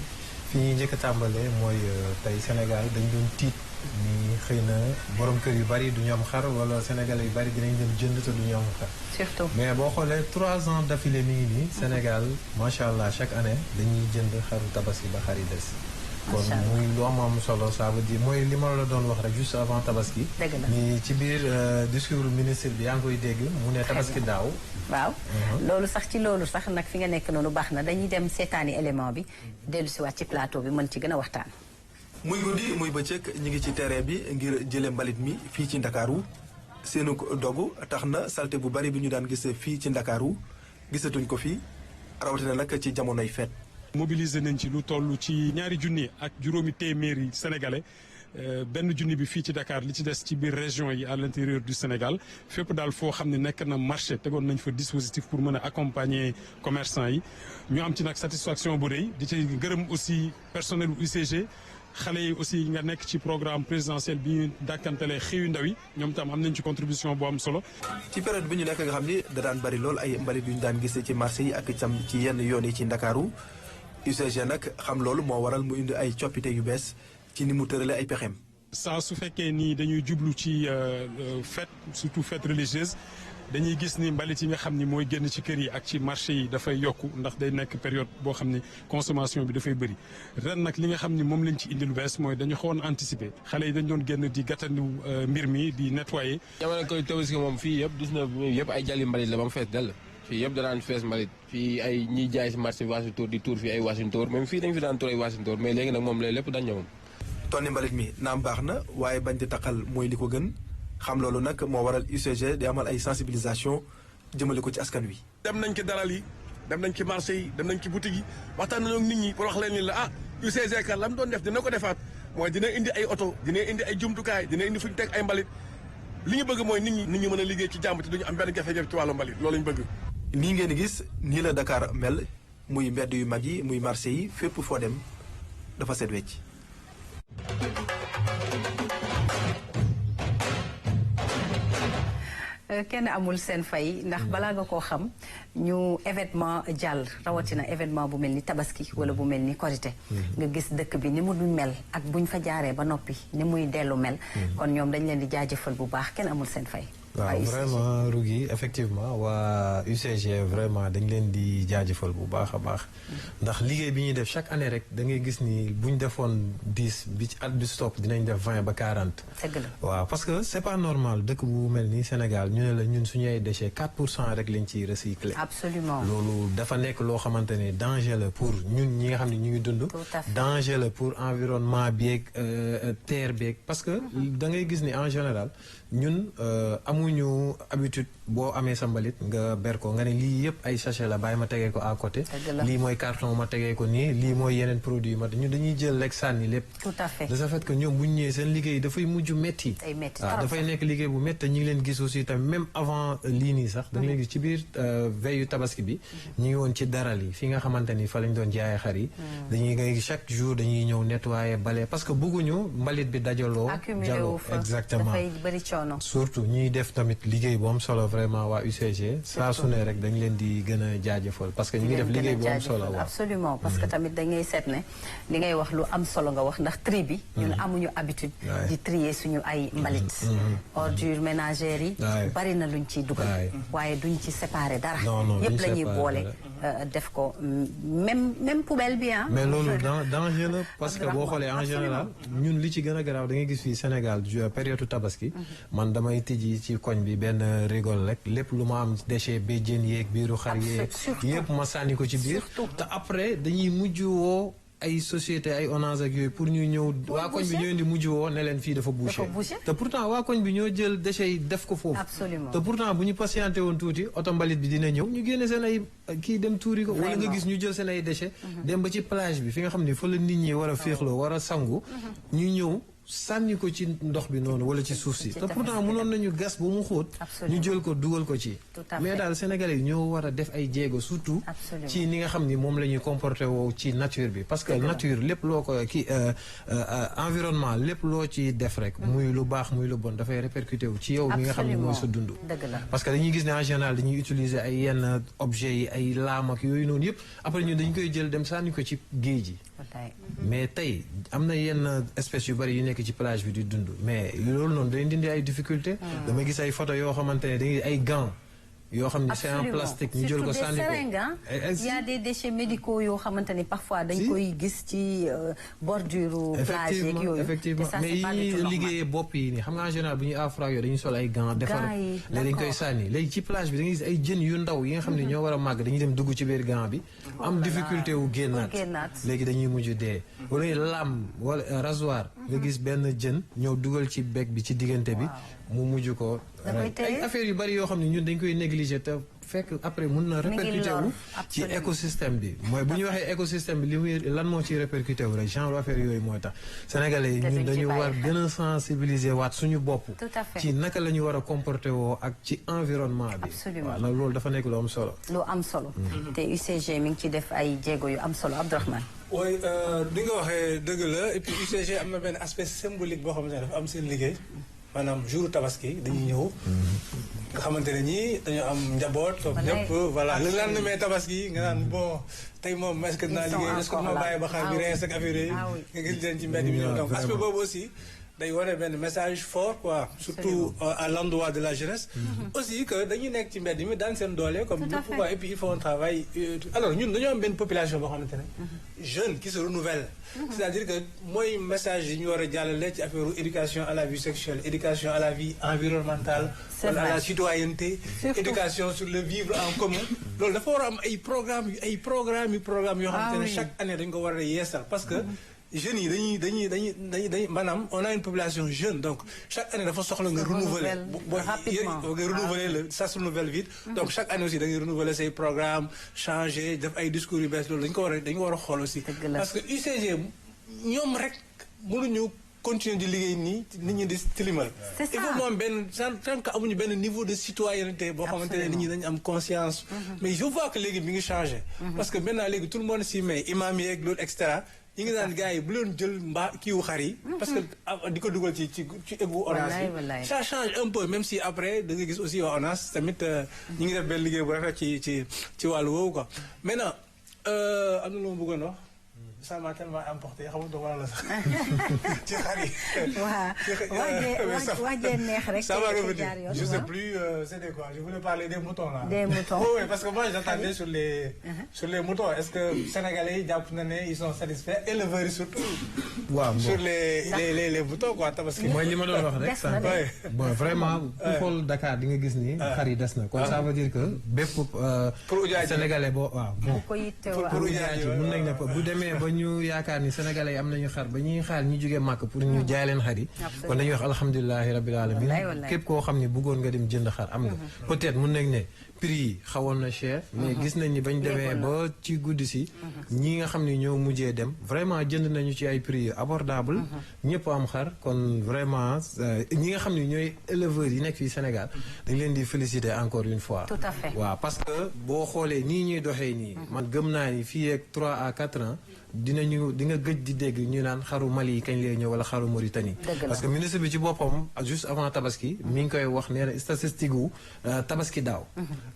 fi ñuy njëkk a tàmbalee mooy tey Sénégal dañ doon tiit ni xëy na borom kër yu bari du ñu am xar wala Sénégalais yu bari dinañ dem jënd te du ñu am xar. surtout mais boo xoolee 3 ans d'affilée mi ngi nii Sénégal macha allah chaque année dañuy jënd xaru tabaski ba xar yi des. kon muy lu am solo ça veut dire mooy li ma la doon wax rek juste avant tabaski. dëgg la ni ci biir discours ministre bi yaa ngi koy dégg mu ne tabaski daaw. waaw loolu sax nag fi nga nekk noonu baax na dañuy dem seetaani élément bi dellu si waat ci plateau bi mën ci gën a waxtaan. muy guddi muy bëccëg ñu ngi ci terrain bi ngir jële mbalit mi fii ci Ndakaaru seenu dogu tax na salte bu bari bi ñu daan gis fii ci Ndakaaru gisatuñ ko fii rawatina nag ci jamonoy fête. mobiliser nañ ci lu toll ci 2 junni ak juróomi téeméeri sénégalais benn junni bi fii ci Dakar li ci des ci biir région yi à l'intérieur du Sénégal fépp daal foo xam ne nekk na marché tegoon nañ fa dispositif pour mën a accompagner commerçants yi ñu am ci nag satisfaction bu rëy di ci gërëm aussi personnel u UCG xale yi aussi nga nekk ci programme présidentiel bi ñu dàkkantelee xëyu ndaw yi ñoom tam am nañ ci contribution bu am solo. ci période bi ñu nekk nga xam ni da daan bari lool ay mbalit yu ñu daan gisee ci marché yi ak itam ci yenn yoon yi ci Ndakaaru UCG nag xam loolu moo waral mu indi ay coppite yu bees ci ni mu tëralee ay pexeem. saa su fekkee ni dañuy jublu ci fête surtout fête religieuse dañuy gis ni mbalit yi nga xam ni mooy génn ci kër yi ak ci marché yi dafay yokku ndax day nekk période boo xam ni consommation bi dafay bëri ren nag li nga xam ni moom lañ ci indi lu bees mooy dañu xawoon anticiper xale yi dañ doon génn di gàttandu mbir mi di nettoyer. jamono koy tabaski moom fii yëpp 19 yëpp ay jali mbalit la ba mu fees dell fii yëpp danaan fees mbalit fii ay ñiy jaay si marché Wassintor di tuur fii ay Wassintor même fii dañ fi daan tuur ay Wassintor mais léegi nag moom lay lépp dañ ñëwoon. tonni mbalit mi naam baax na waaye bañ di taqal mooy li ko gën xam loolu nag moo waral UCG di amal ay sensibilisation jëmale ko ci askan wi. dem nañ ci daral yi dem nañ ci marché yi dem nañ ci boutique yi waxtaan nañoo ak nit ñi pour wax leen ni la UCG kat la mu doon def dina ko defaat mooy dina indi ay oto dina indi ay jumtukaay dina indi fu ñu teg ay mbalit li ñu bëgg mooy nit ñi mën a liggéey ci jàmm te duñu am benn jafe-jafe ci wàllu mbalit loolu lañu bëgg. lii ngeen gis nii la Dakar mel muy mbedd yu mag yi muy marché yi fépp foo dem dafa set wecc. kenn amul seen fay ndax balaa nga koo xam ñu événement jàll rawatina événement bu mel ni tabaski wala bu mel ni korité nga gis dëkk bi ni mu mel ak buñ fa jaaree ba noppi ni muy dellu mel kon ñoom dañ leen di jaajëfal bu baax kenn amul seen fay. waaw vraiment Rougui effectivement waa UCG vraiment dañ leen di jaajëfal bu baax a baax ndax liggéey bi ñuy def chaque année rek da ngay gis ni buñ defoon 10 bi ci at bi stop dinañ def 20 ba 40. dëgg la waaw parce que c'est pas normal dëkk bu mel ni Sénégal ñu ne la ñun suñu ay déchets 4% rek lañ ciy recycler. absolument loolu dafa nekk loo xamante ne danger la pour ñun ñi nga xam ne ñu ngi dund. danger la pour environnement beeg terre beeg parce que da ngay gis ni en général ñun amuñu habitude boo amee sa mbalit nga ber ko nga ne lii yëpp ay sachet la bàyyi ma tegee ko à côté. lii mooy carton ma tegee ko nii lii mooy yeneen produit ma ñun dañuy jël rek sànni lépp. tout à fait de ce fait que ñoom bu ñu ñëwee seen liggéey dafay mujj métti. waaw dafay nekk liggéey bu métti ñu ngi leen gis aussi tamit même avant lii nii sax. da nga leen gis ci biir veillu tabaski bi. ñu ngi woon ci daral yi fi nga xamante ni fa lañ doon jaayee xar yi. dañuy ngay chaque jour dañuy ñëw nettoyer bale parce que bëgguñu mbalit bi dajaloo. jaloo exactement dafay bëri coono. surtout ñuy def tamit liggéey bu am solo vraiment waa UCG saa su ne rek dañ leen di gën a jaajëfal parce que ñu ngi def liggéey bu am solo waaw absolument parce que tamit dangay seet ne li ngay wax lu am solo nga wax ndax tri bi ñun amuñu habitude di trier suñu ay mbalit ordures ménagères yi bari na luñ ciy dugal waaye duñ ci séparer dara yépp la ñuy boole def ko même poubelle bi mais loolu danger la parce que boo xoolee en général ñun li ci gën a garaaw da ngay gis fii Sénégal période tabaski man damay tijji ci koñ bi benn rigole rek lépp lu ma am déchet béjjén yeeg biiru xar yeeg yëpp ma sànni ko ci biir te après dañuy mujj woo ay société ay ONAS ak yooyu pour ñu ñëw waa koñ bi ñoo indi mujj woo ne leen fii dafa bouché te pourtant waa koñ bi ñoo jël déchets yi def ko foofu te pourtant bu ñu patienté woon tuuti oto mbalit bi dina ñëw ñu génne seen ay kii dem tuuri ko wala nga gis ñu jël seen ay déchets dem ba ci plage bi fi nga xam ne fa la nit ñi war a féexloo war a sangu ñu ñëw sànni ko ci ndox bi noonu wala ci suuf si te pourtant mënoon nañu gas ba mu xóot ñu jël ko dugal ko ci mais daal Sénégalais yi ñoo war a def ay jéego surtout ci ni nga xam ni moom la ñuy comporté woo ci nature bi parce que nature lépp loo ko kii environnement lépp loo ci def rek muy lu baax muy lu bon dafay répercuté wu ci yow mi nga xam ni mooy sa dund parce que dañuy gis ne en général dañuy utiliser ay yenn objets yi ay laam ak yooyu noonu yëpp après ñu dañ koy jël dem sànni ko ci géej gi mais tey am na yenn espèces yu bari yu nekk ci plage bi di dund mais loolu noonu dañuy dindi ay difficulté dama gis ay photo yoo xamante ne dañuy ay gants yoo xam ne c'est en plastique ñu jël ko sànni ko il y a des déchets médicaux yoo xamante ni parfois dañ koy gis ci bordure plage yeeg yooyu effectivement mais yi liggéeyee bopp yi nii xam nga en général bu ñuy afra yooyu dañuy sol ay gants defar léegi dañ koy sànni léegi ci plage bi da ngay gis ay jën yu ndaw yi nga xam ne ñoo war a màgg dañuy dem dugg ci biir gant bi am difficulté wu génnaat léegi dañuy mujj dee wala lam wala rasoir nga gis benn jën ñëw dugal ci bec bi ci diggante bi mu mujj ko ay affaire yu bari yoo xam ne ñun dañ koy négliger te fekk après mun na répercuté wu ci écosystème bi mooy bu ñu waxee écosystème bi li muy lan moo ciy répercuté wu rek genre affaire yooyu mooy tax sénégalais yi ñun dañu war gën a sensibiliser waat suñu bopp ci naka la ñu war a comporté woo ak ci environnement bi waaw loolu dafa nekk lu am solo te UCG mi ngi ci def ay jéego yu am solo Abdourahmane oui di nga waxee dëgg la et puis UCG am na benn aspect symbolique boo xamante ne dafa am seen liggéey maanaam jour tabaski dañuy ñëw nga xamante ne ñii dañoo am njaboot toog ñëpp voilà le lendemain tabaski nga naan bon tey moom est-ce que dinaa liggéey est-ce que ma bàyyi ba xaar bi rees ak affaire yi nga gis leen ci mbedd mi ñëw donc aspect boobu aussi day wane benn message fort quoi surtout à l'endroit de la jeunesse aussi que dañuy nekk ci mbedd mi daan seen doole comme ñëpp quoi et puis il faut un travail alors ñun dañoo am benn population boo xamante ne jeune qui se renouvelle c'est-à-dire que mooy message yi ñu war a jàllale ci affaire éducation à la vie sexuelle éducation à la vie environnementale wala à la citoyenneté éducation sur le vivre en commun loolu dafa war a am ay programme yoo xamante ne chaque année dañ ko war a yeesal parce que jeunes yi dañuy maanaam on a une population jeune donc chaque année dafa soxla nga renouveler nga renouveler ça se renouvelle vite donc chaque année aussi da ngay renouveler say programmes changer def ay discours yu bees loolu dañu ko war a xool aussi parce que UCG ñoom rek mënuñu continuer di liggéey nii nit ñi di tilimal il faut moom benn tant que amuñu benn niveau de citoyenneté boo xamante ne nit ñi dañu am conscience mais je vois que léegi mi ngi changé parce que maintenant léegi tout le monde s'y met imam yeeg loolu et cetera yi ngi naan gars yi bu leen jël kiiwu xar yi parce que di ko dugal ci égou ONAS yi ça change un peu même si après da nga gis aussi waa ONAS tamit ñi ngi def benn liggéey bu rafet ci wàllu woowu quoi maintenant am na lu ma bëggoon wax ça m'a tellement emporté xamul wala la sax ci xar yi waajee neex rek ça va revenir je sais plus c'était quoi je voulais parler des moutons là des moutons oui parce que moi j'attendais sur les moutons est-ce que sénégalais yi jàpp na ne ils sont satisfaits éleveurs yi surtout waaw sur les moutons quoi tabaski mooy li ma doon wax rek sànq bon vraiment ku xool Dakar di nga gis ni xar yi des na kon ça veut dire que bépp sénégalais boo waaw bon pour ujaaj mun nañ ne bu demee ba ñu yaakaar ni sénégalais yi am nañu xar ba ñuy xaar ñu jógee màkk pour ñu jaay leen xar yi kon dañuy wax alhamdulilahi rabbil alamin képp koo xam ne bëggoon nga dem jënd xar am nga peut-être mun nañ ne prix yi xawoon na cher mais gis nañ ni bañ demee ba ci guddi si ñi nga xam ne ñoo mujjee dem vraiment jënd nañu ci ay prix yu abordable ñëpp am xar kon vraiment ñi nga xam ne ñooy éleveurs yi nekk fii Sénégal dañ leen di féliciter encore une fois tout à fait waaw parce que boo xoolee nii ñuy doxee nii man gëm naa ni fii ak 3 à 4 ans di nga gëj di dégg ñu naan xaru Mali kañ lay ñëw wala xaru Mauritanie parce que ministre bi ci boppam juste avant tabaski mi ngi koy wax nee na statistique wu tabaski daaw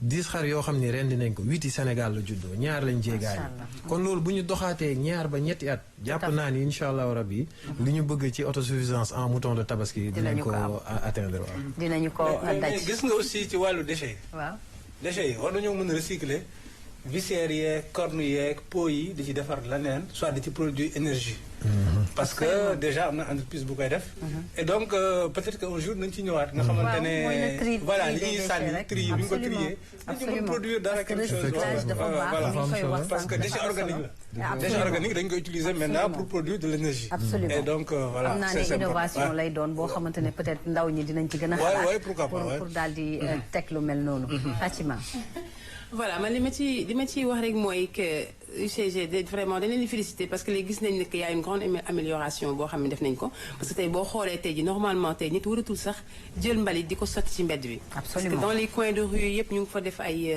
10 xar yoo xam ni rendi nañ ko 8 yi Sénégal la juddoo ñaar lañ jéegaani kon loolu bu ñu doxaatee ñaar ba ñetti at jàpp naa ni incha allahu rabbi li ñu bëgg ci autosuffisance en mouton de tabaski dinañ ko atteindre waaw dinañu ko daj gis nga aussi ci wàllu déchet waaw déchets yi war nañoo mën a recycler viscères yeeg cornes yeeg peau yi di ci defar leneen soit di ci produit énergie parce que déjà am na entreprise bu koy def et donc peut-être que un jour nañ ci ñëwaat nga xamante ne voilà li ñuy sànni tri yi bi ñu ko trier dañu mën produire dara quelque chose voilà parce que déchet organique la déchet organique dañ koy utiliser maintenant pour produire de l'énergie et donc voilà am naa ne innovation lay doon boo xamante ne peut-être ndaw ñi dinañ ci gën a xalaat pour daal di teg lu mel noonu Fatima voilà man li ma ciy wax rek mooy que UCG vraiment dañ leen di féliciter parce que léegi gis nañ ne que y a une grande amélioration boo xam ne def nañ ko parce que tey boo xoolee tey ji normalement tey nit waratul sax jël mbalit di ko sotti ci mbedd bi. Absolument. Parce que dans les coins de rue yëpp ñu ngi fa def ay.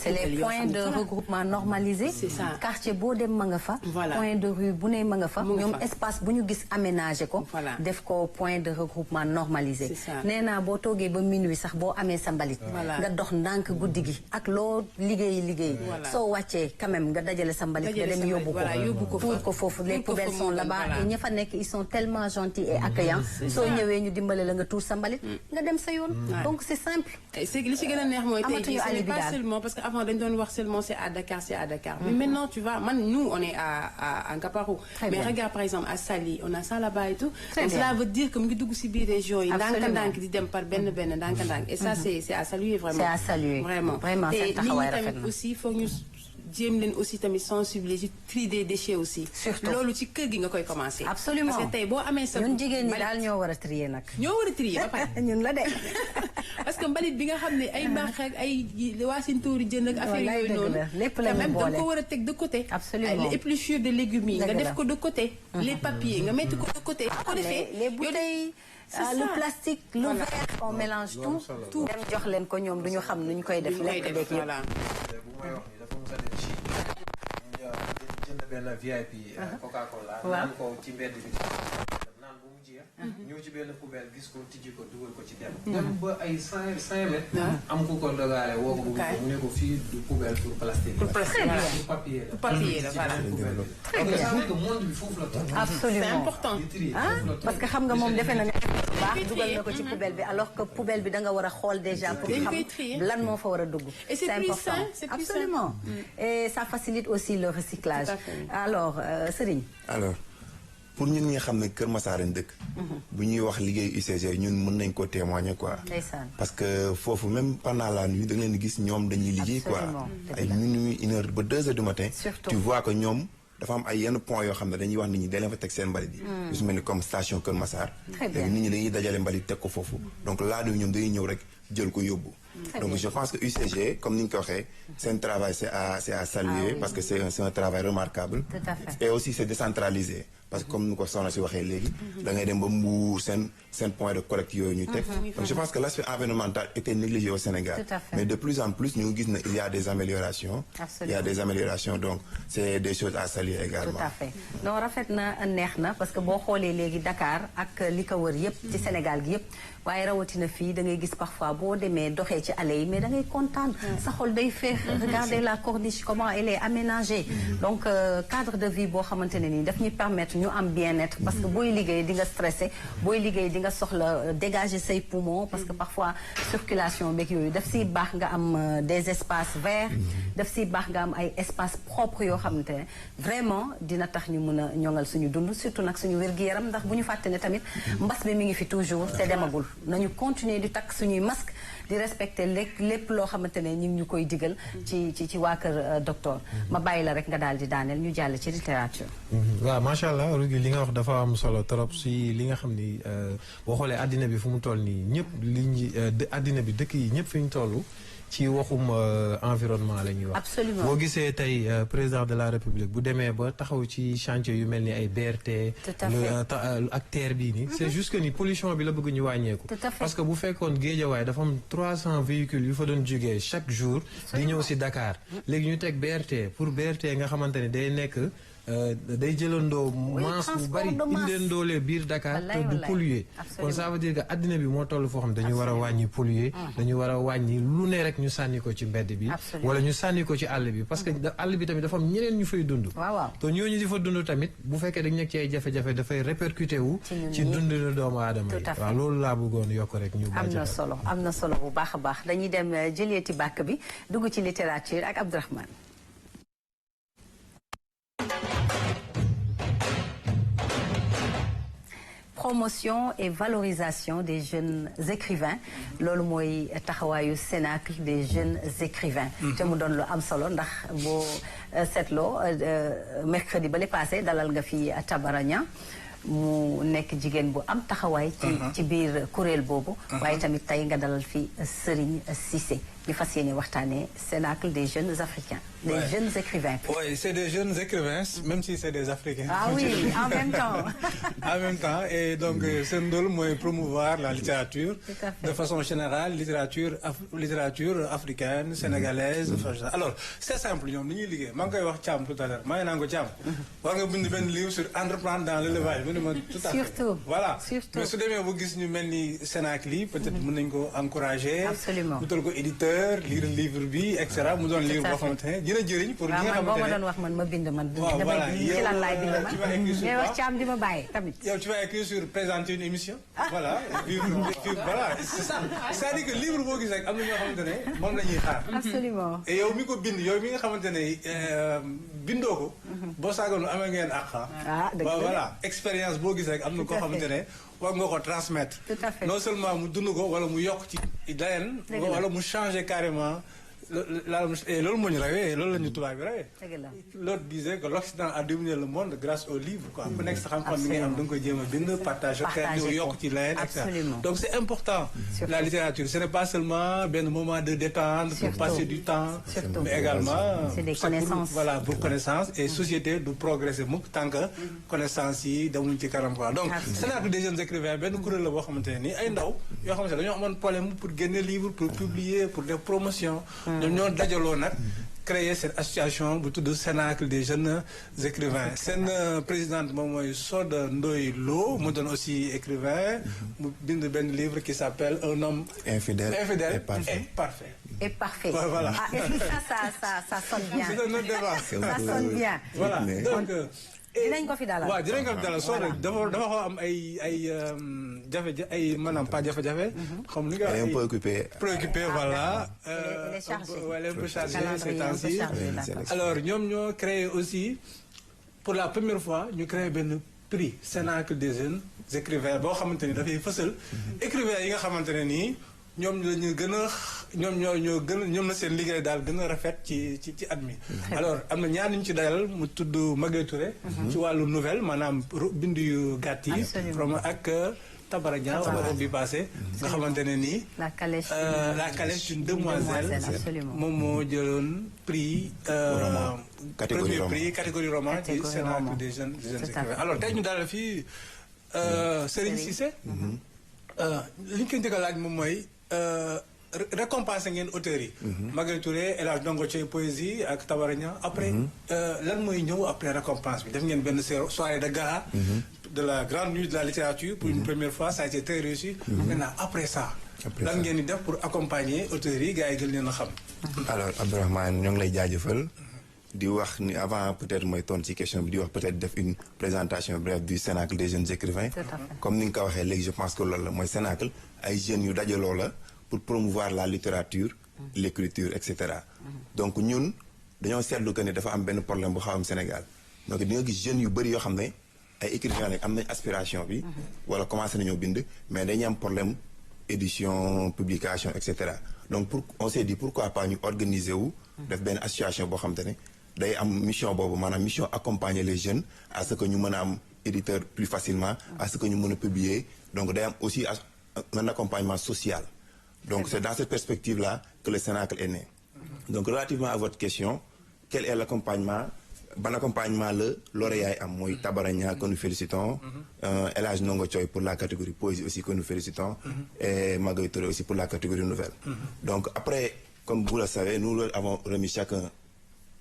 c'est les points de regroupement normalisés. c'est ça quartier boo dem ma nga fa. voilà point de rue bu ne ma nga fa. ñoom espace bu ñu gis aménagé ko. voilà def ko point de regroupement normalisé. c'est ça nee naa boo toogee ba minuit sax boo amee sa mbalit. voilà nga dox ndànk guddi gi ak loo liggéey. voilà soo soo wàccee quand même nga dajale sa mbalit nga dem yóbbu ko tuur ko foofu les poubelles sont là-bas et ña fa nekk ils sont tellement gentils et accueillants soo ñëwee ñu dimbale la nga tuur sa mbalit nga dem sa yoon donc c'est simple c'est li ci gën a neex mooy tey jii ce n'est pas seulement parce que avant dañ doon wax seulement c'est à Dakar mais maintenant tu vois nous on est à Ngaparou mais regarde par exemple à Saly on a ça là-bas et tout donc cela veut dire que mu ngi dugg ci biir région yi ndànk-ndànk di dem par benn ndànk-ndànk et ça c'est à saluer vraiment c'est à saluer vraiment seen taxawaay rafet na tamit aussi foog ñu jéem leen aussi tamit sensibiliser ci tri des déchets aussi. surtout loolu ci kër gi nga koy commencer. absolument parce que tey boo amee sa. ñun jigéen ñi daal ñoo war a trier nag. ñoo war a trier ba pare. ñun la de. parce que mbalit bi nga xam ne ay mbaax ak ay waasintóori jën ak affaire yooyu noonu. lépp la ñu boole da nga ko war a teg de côté. absolument les épluchures de légumes yi nga def ko de côté. les papiers nga mettre ko de côté. ko defee les bouteilles. le plastique le verre on mélange tout dem jox leen ko ñoom duñu xam nuñ koy def lekk beeg yëpp jënd benn VIP Coca-Cola naan ko ci mbedd bi naan bu mu jeex ñëw ci benn poubelle gis ko tijji ko dugal ko ci dem ba ay 5 mètres am ku ko dogaale woo ko bu mu ne ko fii du poubelle pour plastique du papier la voilà donc monde bi foofu la toll absolument c'est important parce que xam nga moom defe na ne baax dugal na ko ci poubelle bi alors que poubelle bi da nga war a xool déjà pour xam lan moo fa war a dugg c'est important absolument et ça facilite aussi le recyclage alors Serigne alors pour ñun ñi nga xam ne Kër Massar lañ dëkk bu ñuy wax liggéey UCG ñun mën nañ ko témoigner quoi parce que foofu même pendant la nuit da nga leen di gis ñoom dañuy liggéey quoi ay minuit 1h ba 2h du matin tu vois que ñoom dafa am ay yenn point yoo xam ne dañuy wax nit ñi da leen fa teg seen mbalit yi lu su mel ni comme station Kër Massar léegi nit ñi dañuy dajale mbalit teg ko foofu donc laa di ñoom dañuy ñëw rek jël ko yóbbu donc je pense que UCG comme ni ñu ko waxee seen travail c'est à saluer parce que c'est un travail remarquable et aussi c'est décentralisé parce que comme ni ko soxna si waxee léegi da ngay dem ba Mbour seen point de collecte yooyu ñu teg donc je pense que l'aspect environnemental était négligé au Sénégal mais de plus en plus ñu ngi gis ne il y a des améliorations donc c'est des choses à saluer également tout à fait non rafet na neex na parce que boo xoolee léegi Dakar ak li ko wër yëpp ci Sénégal gi yëpp waaye rawatina fii da ngay gis parfois boo demee doxee ci allées yi mais da ngay kontaan sa xol day feex regarder la corniche comment elle est aménagée donc cadre de vie boo xamante ne nii daf ñuy permettre ñu am bien-être parce que booy liggéey di nga stressé booy liggéey di nga soxla dégager say poumons parce que parfois circulation beeg yooyu daf siy baax nga am des espaces verts daf siy baax nga am ay espaces propres yoo xamante ne vraiment dina tax ñu mën a ñoŋal suñu dund surtout nag suñu wér-gu-yaram ndax bu ñu fàtte ne tamit mbas bi mi ngi fi toujours te demagul nañu continuer di takk suñuy masque di respecter lépp loo xamante ne ñu ngi ñu koy digal ci waa kër docteur ma bàyyi la rek nga daal di daaneel ñu jàll ci littérature waaw macha allah Rougui li nga wax dafa am solo trop si li nga xam ni boo xoolee àddina bi fu mu toll nii ñëpp àddina bi dëkk yi ñëpp fi ñu toll ci waxum environnement la ñuy wax. absolument boo gisee tey président de la république bu demee ba taxaw ci chantier yu mel ni ay BRT. ak TER bii nii. c'est juste que ni pollution bi la bëgg ñu wàññeeku. parce que bu fekkoon Guédiawaye dafa am 300 véhicules yu fa doon jógee chaque jour. di ñëw si Dakar léegi ñu teg BRT pour BRT nga xamante ne day nekk. day jëlandoo masse bu bari indendoolee biir Dakar te du polluer kon ça veut dire que addina bi moo toll foo xam dañu war a wàññi polluer dañu war a wàññi lu ne rek ñu sànni ko ci mbedd bi wala ñu sànni ko ci àll bi parce que àll bi tamit dafa am ñeneen ñu fay dund te ñooñu di fa dund tamit bu fekkee dañ nekk ci ay jafe-jafe dafay répercuté wu ci dundinu doomu aadama yi waaw loolu laa bëggoon yokk rek ñu am na solo bu baax a baax dañuy dem jëleeti bàkk bi dugg ci littérature ak Abdourahmane. Promotion et valorisation des jeunes écrivains loolu mooy taxawaayu Cénacle des jeunes écrivains te mu doon lu am solo ndax boo seetloo mercredi ba le passé dalal nga fi Tabarania mu nekk jigéen bu am taxawaay ci biir kuréel boobu waaye tamit tey nga dalal fi Serigne Cissé ñu fas yéene waxtaanee Cénacle des jeunes africains des jeunes écrivains. Oui, c'est des jeunes écrivains, même si c'est des Africains. Ah oui, en même temps. En même temps, et donc seen rôle mooy promouvoir la littérature de façon générale, littérature africaine, sénégalaise. Alors, c'est simple ñoom ni ñuy liggéey maa ngi koy wax Thiam tout à l'heure maa ngi naan ko Thiam war nga bind benn livre sur entreprendre dans l'élevage mu ne ma tout à fait. Surtout. Voilà. Surtout. Mais su demee bu gis ñu mel ni Cénacle yi peut-être mën nañu ko encourager. Absolument. wutal ko éditeur lecteur lire livre bi et cetera mu doon livre boo xamante ne dina jëriñ pour ñi nga xamante ne boo ma doon wax man ma bind man. waaw voilà ci lan laay bind man. tu vas écrire sur ngay wax Thiam di ma bàyyi tamit. yow tu vas écrire sur présenter une émission. voilà voilà c'est ça c'est-à-dire que livre boo gis rek am na ñoo xamante ne moom la ñuy xaar. absolument. et yow mi ko bind yow mi nga xamante ne bindoo ko. boo saaganu amee ngeen àq. dëgg la voilà expérience boo gis rek am na koo xamante ne war nga ko transmettre. tout à fait non seulement mu dund ko wala mu yokk ci leneen. wala mu changer carrément. loolu moo ñu rawee loolu la ñu tubaab bi rawee. l'autre disait que l'Occident a dominé le monde grâce aux livres quoi. ku nekk sa xam-xam mi nga am da nga koy jéem a bind partager ko yokk ci leneen et cetera. donc c'est important. la littérature ce n'est pas seulement benn moment de détente pour passer du temps. mais également c'est des connaissances. voilà pour connaissance et société du progresser mukk tant que connaissance yi demuñ ci kanam quoi. donc Cénacle des jeunes écrivains benn kuréel la boo xamante ne nii ay ndaw yoo xamante ne dañoo amoon problème pour génne livre pour publier pour def promotion. ñoom ñoo dajaloo nag créer cette association bu tudd Cénacle des jeunes écrivains seen présidente moom mooy Soda Ndoye Lo mu doon aussi écrivain mu bind benn livre qui s'appelle Un homme infidèle et parfait. Et parfait. Voilà. Ah, et ça sonne bien. C'est un autre débat. Ça sonne bien. Voilà donc. dinañ ko fi dalal waaw dinañ ko fi dalal soo rek dafa xaw am ay jafe-jafe ay maanaam pas jafe-jafe. xam ni nga elle est un peu préoccupée voilà. elle est chargée. elle est un peu chargée ces temps-ci. alors ñoom ñoo créé aussi pour la première fois ñu créé benn prix Cénacle des jeunes écrivains boo xamante ni dafay fësal. écrivains yi nga xamante ne nii. ñoom la ñu gën a ñoom la seen liggéey daal gën a rafet ci at mi. alors am na ñaar ñu ci dalal mu tudd Maguette Touré. ci wàllu nouvelle maanaam bind yu gàtt yi. ak Tabara Dia bi passé. nga xamante ne nii. la calèche d'une demoiselle. moom moo jëloon prix. catégorie roman prix catégorie roman ci Cénacle des jeunes écrivains. alors tey ñu dalal fii Serigne Cissé. li ñu koy njëkk a laaj moom mooy. récompense ngeen auteurs yi. Maguette Touré El Hadj Ndongo Thié poésie ak Tabara Niang après lan mooy ñëw après récompense bi def ngeen benn soirée de gala. de la grande nuit de la littérature pour une première fois ça a été très réussi. maintenant après ça. lan ngeen di def pour accompagner auteurs yi gars yi gën leen a xam. alors Abdourahmane ñoo ngi lay jaajëfal di wax ni avant peut-être mooy tontu ci question bi di wax peut-être def une présentation brève du Cénacle des jeunes écrivains. comme ni nga ko waxee léegi je pense que loolu la mooy Cénacle ay jeunes yu dajaloo la pour promouvoir la littérature l'écriture et cetera. donc ñun dañoo seetlu que ne dafa am benn problème bu xaw am Sénégal donc di nga gis jeunes yu bëri yoo xam ne ay écrivains lañ am nañ aspiration bi. wala commencé nañoo bind mais dañuy am problème édition publication et cetera donc on s'est dit pourquoi pas ñu organiser wu. def benn association boo xam te ne day am mission boobu maanaam mission accompagner les jeunes à ce que ñu mën a am éditeur plus facilement à ce que ñu mën a publier donc day am aussi un accompagnement social. donc c'est dans cette perspective-là que le Cénacle est né. donc relativement à votre question quel est l'accompagnement ban accompagnement la lauréat yi am mooy Tabara Niang que nous félicitons. El Hadj Ndongo Thié pour la catégorie poésie aussi que nous félicitons. et Maguette Touré aussi pour la catégorie nouvelle. donc après comme vous le savez nous leur avons remis chacun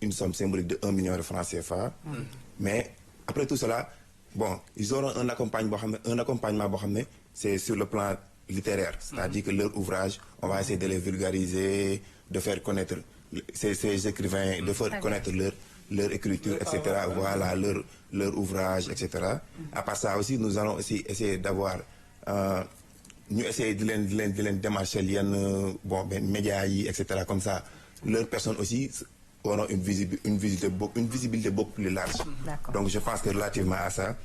une somme symbolique de 1 million de francs CFA. mais après tout cela bon ils auront un accompagnement boo xam ne c'est sur le plan littéraire. c'est-à-dire que leur ouvrage on va essayer de les vulgariser de faire connaître ces écrivains de faire connaître leur écriture et cetera voilà leur ouvrage et cetera. à part ça aussi nous allons aussi essayer d'avoir ñu essayer di leen démarcher yenn bon médias yi et cetera comme ça leurs personnes aussi auront une visibilité beaucoup plus large. donc je pense que relativement à ça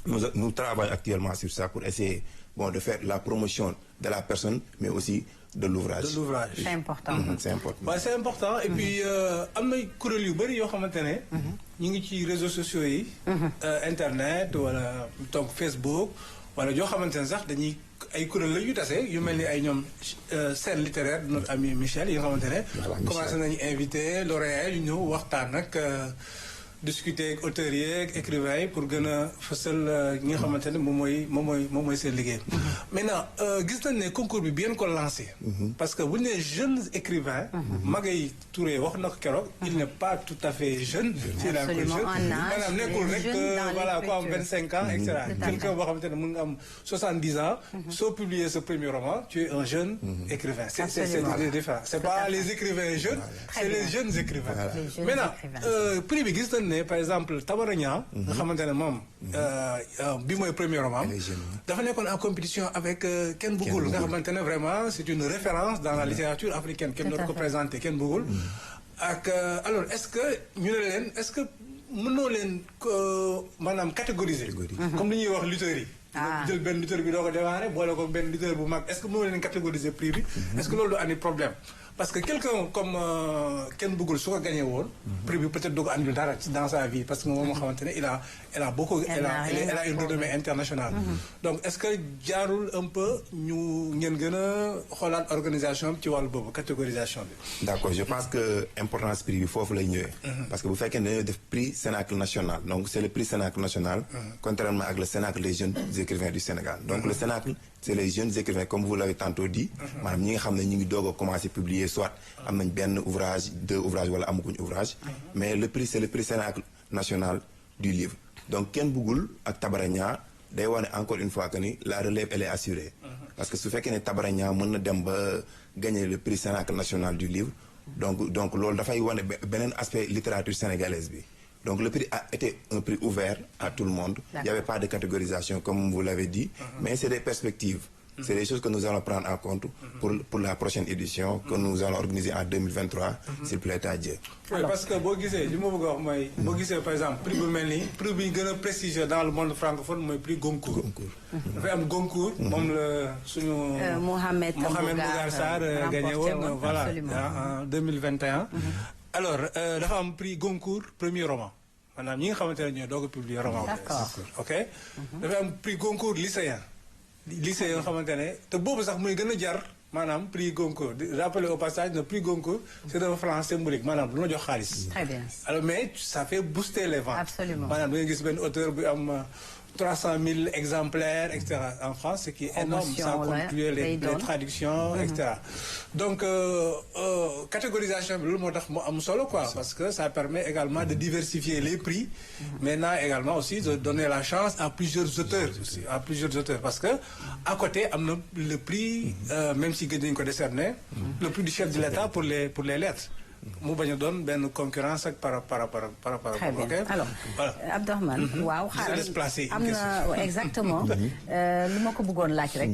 nous travaillons actuellement sur ça pour essayer de faire la promotion de la personne mais aussi de l'ouvrage. c'est important. c'est important. waaw c'est important et puis am na kuréel yu bëri yoo xamante ne. ñu ngi ci réseaux sociaux yi. internet wala donc Facebook wala yoo xamante ne sax dañuy ay kuréel la yu tase yu mel ni ay ñoom scène littéraire de notre ami Michel yi nga xamante ne. commencé nañu invité lauréat yu ñëw waxtaan ak discuter ak auteurs yeeg écrivains yi pour gën a fësal ñi nga xamante ne moom mooy seen liggéey. maintenant gis nañ ne concours bi bien ko lancé. parce que bu ñu nee jeunes écrivains. Magaye Touré wax na ko keroog. il n'est pas tout à fait jeune. absolument en âge maanaam nekkul rek voilà ku am 25 ans et cetera. quelqu'un boo xamante ne mën nga am 70 ans. soo publier ce premier roman tu es un jeune écrivain. c'est différent c'est pas les écrivains jeunes. c'est les jeunes écrivains. maintenant prix bi gis nañ ne par exemple Tabara Niang nga xamante ne moom bi mooy premier roman dafa nekkoon en compétition avec Ken Bougoul nga xamante ne vraiment c'est une référence dans la littérature africaine kenn doon ko présenté Ken Bougoul ak alors est-ce que ñu ne leen est-ce que mënoo leen maanaam catégoriser comme li ñuy wax lutteurs yi jël benn lutteur bi doo ko démarrer boole ko benn lutteur bu mag est-ce que mënoo leen catégoriser prix bi est-ce que loolu du andi problème parce que quelqu'un comme Ken Bougoul su ko gagné woon prix bi peut-être du ko andil dara dans sa vie parce que moom moo xamante ne elle a beaucoup elle a une renommée internationale donc est-ce que jaarul un peu ñu ngeen gën a xoolaat organisation ci wàllu boobu catégorisation bi. d'accord je pense que importance prix bi foofu lay ñëwee. parce que bu fekkee ne dañoo def prix Cénacle national donc c'est le prix Cénacle national. contrairement ak le Cénacle des jeunes écrivains du Sénégal donc le Cénacle c'est les jeunes écrivains comme vous l'avez tantôt dit. maanaam ñi nga xam ne ñu ngi doog a commencer publier soit am nañ benn ouvrage 2 ouvrages wala amaguñ ouvrage. mais le prix c'est le prix Cénacle national du livre. donc Ken Bougoul ak Tabara Niang day wane encore une fois que ni la relève elle est assurée. parce que su fekkee ne Tabara Niang mën na dem ba gagner le prix Cénacle national du livre. donc loolu dafay wane beneen aspect littérature sénégalaise bi. donc le prix a été un prix ouvert à tout le monde. Il n'y avait pas de catégorisation comme vous l'avez dit. mais c'est des perspectives. C'est des choses que nous allons prendre en compte pour la prochaine édition que nous allons organiser en 2023 s'il plaît à Dieu. Oui, parce que boo gisee li ma bëgg a wax mooy boo gisee par exemple prix bu mel nii prix bi gën a prestigieux dans le monde francophone mooy prix Goncourt. dafay am Goncourt moom la suñu Mohamed Mbougar Sarr gagné woon voilà en 2021. alors dafa am prix Goncourt premier roman maanaam ñi nga xamante ne ñooy doog a publier roman. d'accord ok. dafay am prix Goncourt lycéen yoo xamante ne te boobu sax muy gën a jar maanaam prix Goncourt di rappeler au passage le prix Goncourt c'est un franc symbolique maanaam lu ma jox xaalis. très bien alors mais ça fait booster les ventes. absolument maanaam da nga gis benn auteur bu am 300 000 exemplaires et cetera en France ce qui est énorme sans compter les traductions et cetera. donc catégorisation bi loolu moo tax mu am solo quoi parce que ça permet également de diversifier les prix. maintenant également aussi de donner la chance à plusieurs auteurs parce que à côté am na le prix même si gën nañu ko décerner le prix du chef de l'État pour les lettres. mu bañ a doon benn concurrence ak par rapport. très bien okay? alors voilà. Abdourahmane waaw xaaral am na exactement lu ma ko bëggoon laaj rek.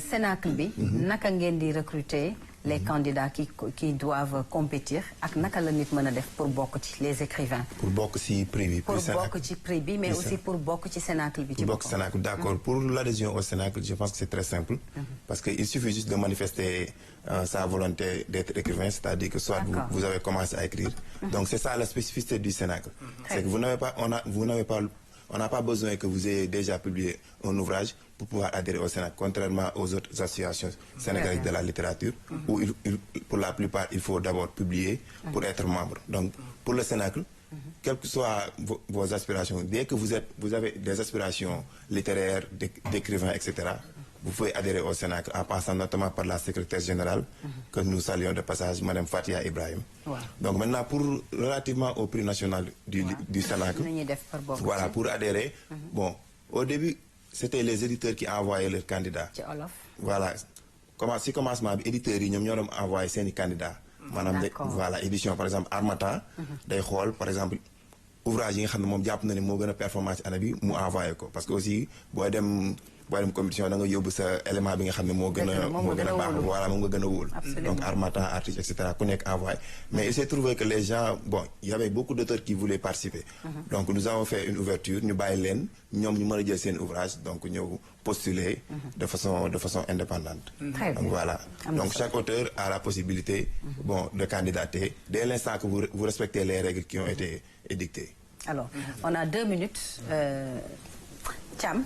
Cénacle bi. naka ngeen di recruter les candidats qui doivent compétir ak naka la nit mën a def pour bokk ci les écrivains. pour bokk ci prix bi. pour bokk ci prix bi mais aussi pour bokk ci Cénacle bi. pour bokk Cénacle d'accord pour l'adhésion au Cénacle je pense que c'est très simple. parce que il suffit juste de manifester sa volonté d'être écrivain c'est-à-dire que soit vous avez commencé à écrire. donc c'est ça la spécificité du Cénacle. c'est que on n'a pas besoin que vous ayez déjà publié un ouvrage pour pouvoir adhérer au Cénacle, contrairement aux autres associations sénégalaises de la littérature, où pour la plupart, il faut d'abord publier pour être membre. Donc, pour le Cénacle, quelles que soient vos aspirations, dès que vous avez des aspirations littéraires, d'écrivain, etc., vous pouvez adhérer au Cénacle en passant notamment par la secrétaire générale que nous saluons de passage, Madame Fatia Ibrahim. Ouais. Donc maintenant, relativement au prix national du Cénacle, voilà, pour adhérer, bon, au début, c'était les éditeurs qui envoyaient leurs candidats. Voilà. Si commencement, les éditeurs, ils ont envoyé ses candidats. Voilà, édition, par exemple, Harmattan, des halls, par exemple, ouvrage, ils ont performance à envoyé. Parce que aussi, booy dem compétition da nga yóbbu sa élément bi nga xam ne moo gën a baax voilà moom nga gën a wóol donc Harmattan artiste et cetera ku nekk envoyé mais il s'est trouvé que les gens il y avait beaucoup d'auteurs qui voulaient participer donc nous avons fait une ouverture ñu bàyyi leen ñoom ñu mën a jël seen ouvrage donc ñëw postuler de façon indépendante donc voilà donc chaque auteur a la possibilité de candidater dès l'instant que vous respectez les règles qui ont été édictées. Alors on a 2 minutes Thiam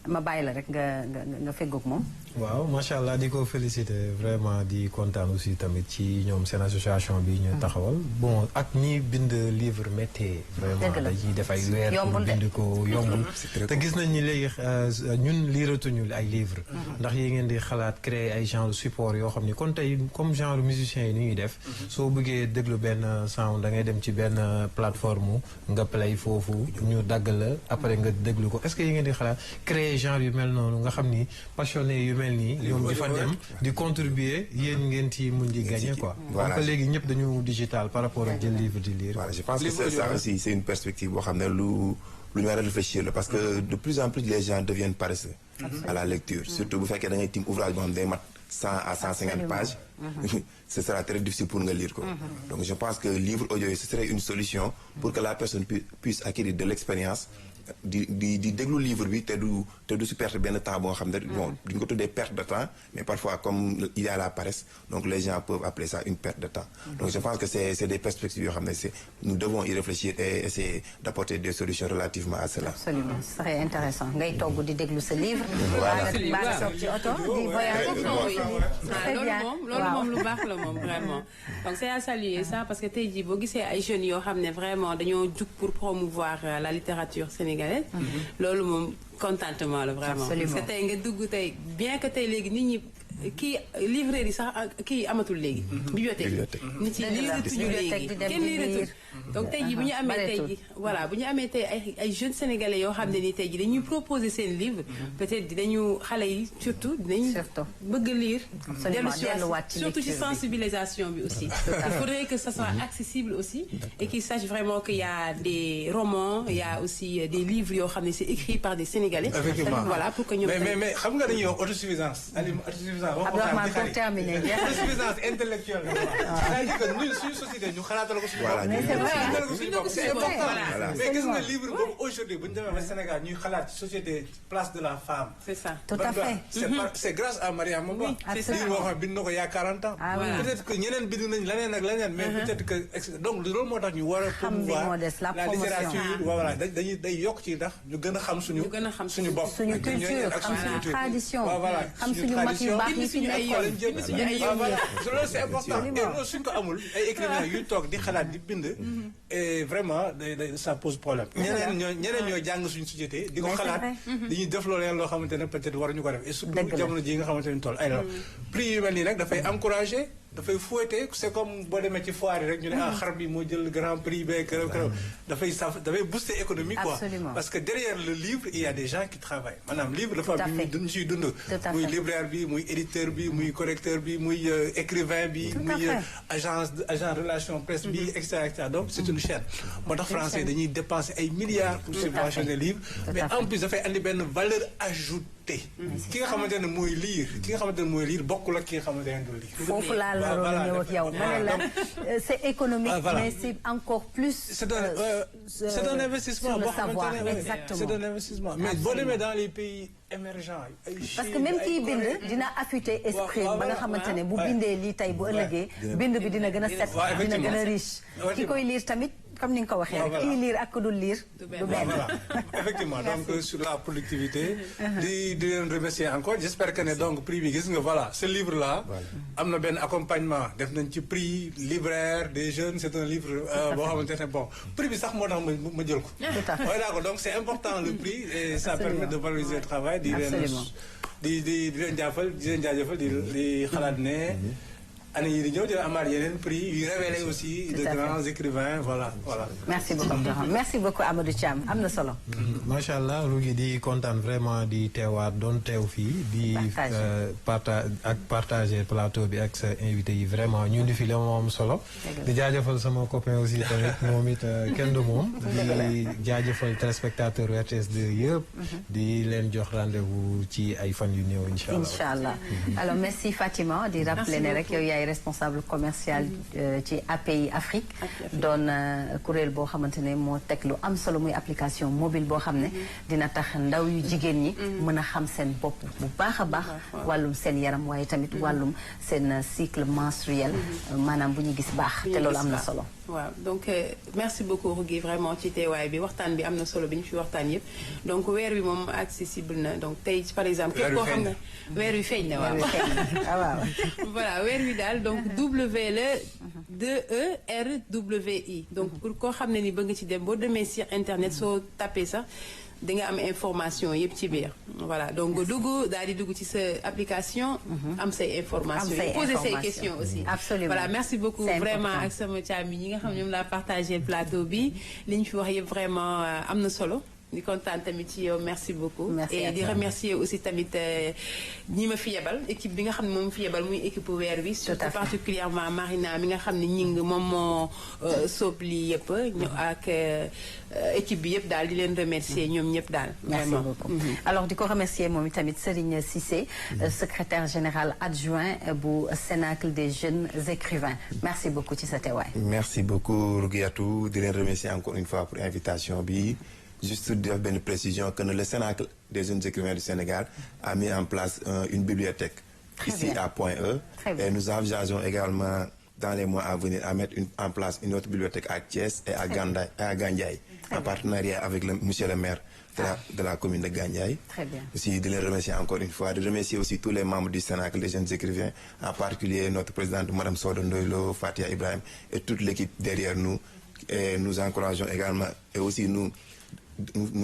ma bàyyi la rek nga feggoog moom. waaw macha allah di ko féliciter vraiment di kontaan aussi tamit ci ñoom seen association bi ñu taxawal bon ak ñi bind livre métier vraiment dañuy def ay weer pour bind ko yombul te gis nañ ni léegi ñun liiratuñu ay livre ndax yi ngeen di xalaat créer ay genre support yoo xam ni kon tey comme genre musiciens yi ni ñuy def soo bëggee déglu benn sound da ngay dem ci benn plateforme nga play foofu ñu dagg la après nga déglu ko est-ce que yi ngeen di xalaat créer genre yu mel noonu nga xam ni passionné yu mel nii ñoom di fa dem di contribuer yéen ngeen ci mun di gagner quoi. Voilà. donc léegi ñëpp dañu digital par rapport ak jël livre di lire. Voilà, je pense que ça aussi c'est une perspective boo xam ne lu ñu war a réfléchir la parce que de plus en plus les gens deviennent paresseux à la lecture surtout bu fekkee da ngay tim ouvrage boo xam ne day mat 100 à 150 pages ce sera très difficile pour nga lire ko donc je pense que livre audio yi ce serait une solution pour que la personne puisse acquérir de l'expérience di déglu livre bi te du si perte benn temps boo xam ne bon duñ ko tuddee perte de temps mais parfois comme il y a la paresse donc les gens peuvent appeler ça une perte de temps donc je pense que c'est des perspectives yoo xam ne nous devons y réfléchir et essayer d'apporter des solutions relativement à cela. Absolument, ce serait intéressant ngay togg di déglu sa livre. baa nga soog ci oto di voyager. loolu moom lu baax la moom vraiment donc c'est à saluer ça parce que tey jii boo gisee ay jeunes yoo xam ne vraiment dañoo jug pour promouvoir la littérature sénégalaise. loolu moom contentement la vraiment. Absolument. parce que tey nga dugg tey bien que tey léegi nit ñi kii librairie sax kii amatul léegi. bibliothèque nit yi liiratuñu léegi kenn liiratul. donc tey jii bu ñu amee tey jii voilà bu ñu amee tey ay jeunes sénégalais yoo xam ne ni tey jii dañuy proposer seen livre peut-être dinañu xale yi surtout dinañu bëgg lire. delluwaat ci surtout ci sensibilisation bi aussi. il faudrait que ça soit accessible aussi et qu'ils sachent vraiment qu'il y a des romans il y a aussi des livres yoo xam ne c'est écrit par des Sénégalais. Effectivement. Voilà pour que ñoom mais xam nga dañuy wax autosuffisance. autosuffisance Abdourahmane pour terminer. autosuffisance intellectuelle. c'est-à-dire que ñun suñu société ñu xalaatal ko suñu bopp. c'est important. mais gis nga livre boobu aujourd'hui bu ñu demee ba Sénégal ñuy xalaat société place de la femme. c'est ça. Tout à fait. c'est grâce à Mariama Ba. absolument livre boo xam ne bind na ko il y a 40 ans. peut-être que ñeneen bind nañ leneen ak leneen. mais peut-être que donc loolu moo tax ñu war a promouvoir la littérature. voilà day yokk ci ndax ñu gën a xam suñu bopp. suñu culture xam suñu tradition. xam suñu mag yu baax yi fi nekkoon. loolu c'est important et loolu suñ ko amul ay écrivains yuy toog di xalaat di bind. et vraiment ça pose problème. ñeneen ñoo jàng suñu société di ko xalaat. dañuy def loolu yàlla loo xamante ne peut-être waruñu ko def. et surtout jamono ji nga xamante ne toll ay la prix yu mel nii nag dafay encourager. dafay fouetter c'est comme boo demee ci foire yi rek ñu ne xar bi moo jël grand prix beeg kërëw dafay booster économie quoi. Absolument. parce que derrière le livre il y a des gens qui travaillent maanaam livre dafa am ñu ciy dund muy libraire bi muy éditeur bi muy correcteur bi muy écrivain bi muy agent relation presse bi et cetera donc c'est une chaîne moo tax français dañuy dépenser ay milliards pour subventionner livre mais en plus dafay andi benn valeur ajoutée ki nga xamante ne mooy lire bokkul ak ki nga xamante ne du lire. foofu laa la doon ñëw ak yow ma ne la c'est économique mais c'est encore plus. c'est un investissement boo xamante ne exactement c'est un investissement mais boo demee dans les pays émergents parce que même kiy bind dina affûter esprit ba nga xamante ne bu bindee lii tey bu ëllëgee bind bi dina gën a set dina gën a riche ki koy lire tamit comme ni nga ko waxee rek kii lire ak ku dul lire du benn. effectivement donc sur la productivité di leen remercier encore j'espère que ne donc prix bi gis nga voilà ce livre là am na benn accompagnement def nañ ci prix libraire des jeunes c'est un livre boo xamante ne bon prix bi sax moo tax ma jël ko d'accord donc c'est important le prix et ça permet de valoriser le travail di leen jaajëfal di xalaat ne année yii di ñëw dina amaat yeneen prix yu révélé aussi de grands écrivains voilà. merci beaucoup Amadou Thiam am na solo. macha allah Rougui di kontaan vraiment di teewaat doon teew fii di partager plateau bi ak sa invité yi vraiment ñu di fi la moom solo. di jaajëfal sama copain aussi tamit moom it kenn du moom. di jaajëfal téléspectateur RTS 2 yëpp. di leen jox rendez-vous ci ay fan yu néew incha allah. alors merci Fatima di rappeler ne rek yow yaay yaay responsable commercial ci API Afrique doon kuréel boo xamante ne moo teg lu am solo muy application mobile boo xam ne dina tax ndaw yu jigéen ñi mën a xam seen bopp bu baax a baax wàllum seen yaram waaye tamit wàllum seen cycle menstruel maanaam bu ñu gis baax te loolu am na solo waaw donc merci beaucoup Rougui vraiment ci teewaay bi waxtaan bi am na solo bi ñu fi waxtaan yëpp donc weer wi moom accessible na donc tey par exemple képp koo xam ne weer wi feeñ na waaw voilà weer wi daal donc WLE2ERWI donc pour koo xam ne ni bëgg ci dem boo demee sur internet soo tapé sax di nga am information yëpp ci biir voilà donc daal di dugg ci sa application am say information poser say questions aussi absolument voilà merci beaucoup vraiment ak sama càmmi ñi nga xam ne ñoom laa partagé plateau bi li ñu fi wax yëpp vraiment am na solo di kontaan tamit ci yow merci beaucoup et di remercier aussi tamit ñi ma fi yebal équipe bi nga xam ne moom fi yebal muy équipe weer wi surtout particulièrement Marina mi nga xam ne ñing moom moo sóob lii yëpp ak équipe bi yëpp daal di leen remercier ñoom ñëpp daal merci beaucoup alors di ko remercier moom tamit Serigne Cissé secrétaire général adjoint bu Cénacle des jeunes écrivains merci beaucoup ci sa teewaay merci beaucoup Rougiatou di leen remercier encore une fois pour invitation bi juste di def benn précision que le Cénacle des jeunes écrivains du Sénégal a mis en place une bibliothèque ici à Point E et nous envisageons également dans les mois à venir à mettre en place une autre bibliothèque à Thiès et à Gandiaye en partenariat avec monsieur le maire de la commune de Gandiaye. Très bien. Aussi de les remercier encore une fois, de remercier aussi tous les membres du Cénacle des jeunes écrivains, en particulier notre présidente Madame Sodo Ndoylo, Fatia Ibrahim et toute l'équipe derrière nous. Et nous encourageons également et aussi nous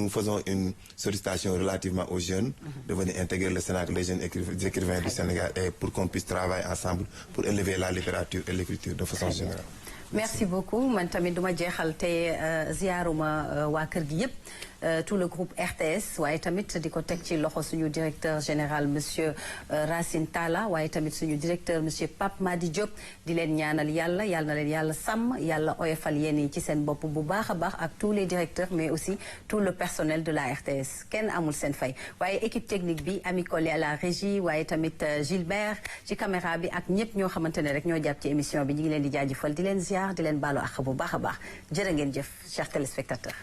faisons une sollicitation relativement aux jeunes de venir intégrer le Cénacle des jeunes écrivains du Sénégal et pour qu'on puisse travailler ensemble pour élever la littérature et l'écriture de façon générale. merci beaucoup man tamit duma jeexal te ziaruma waa kër gi yëpp tout le groupe RTS waaye tamit di ko teg ci loxo suñu directeur général monsieur Racine Talla waaye tamit suñu directeur monsieur Pape Madi Diop di leen ñaanal yàlla na leen yàlla sàmm yàlla oyofal yéen yi ci seen bopp bu baax a baax ak tous les directeurs mais aussi tout le personnel de la RTS kenn amul seen fay waaye équipe technique bi Ami Collé à la régie waaye tamit Gilbert ci caméra bi ak ñëpp ñoo xamante ne rek ñoo jàpp ci émission bi ñu ngi leen di jaajëfal di leen ziar di leen baalu àq bu baax a baax jërë ngeen jëf chers téléspectateurs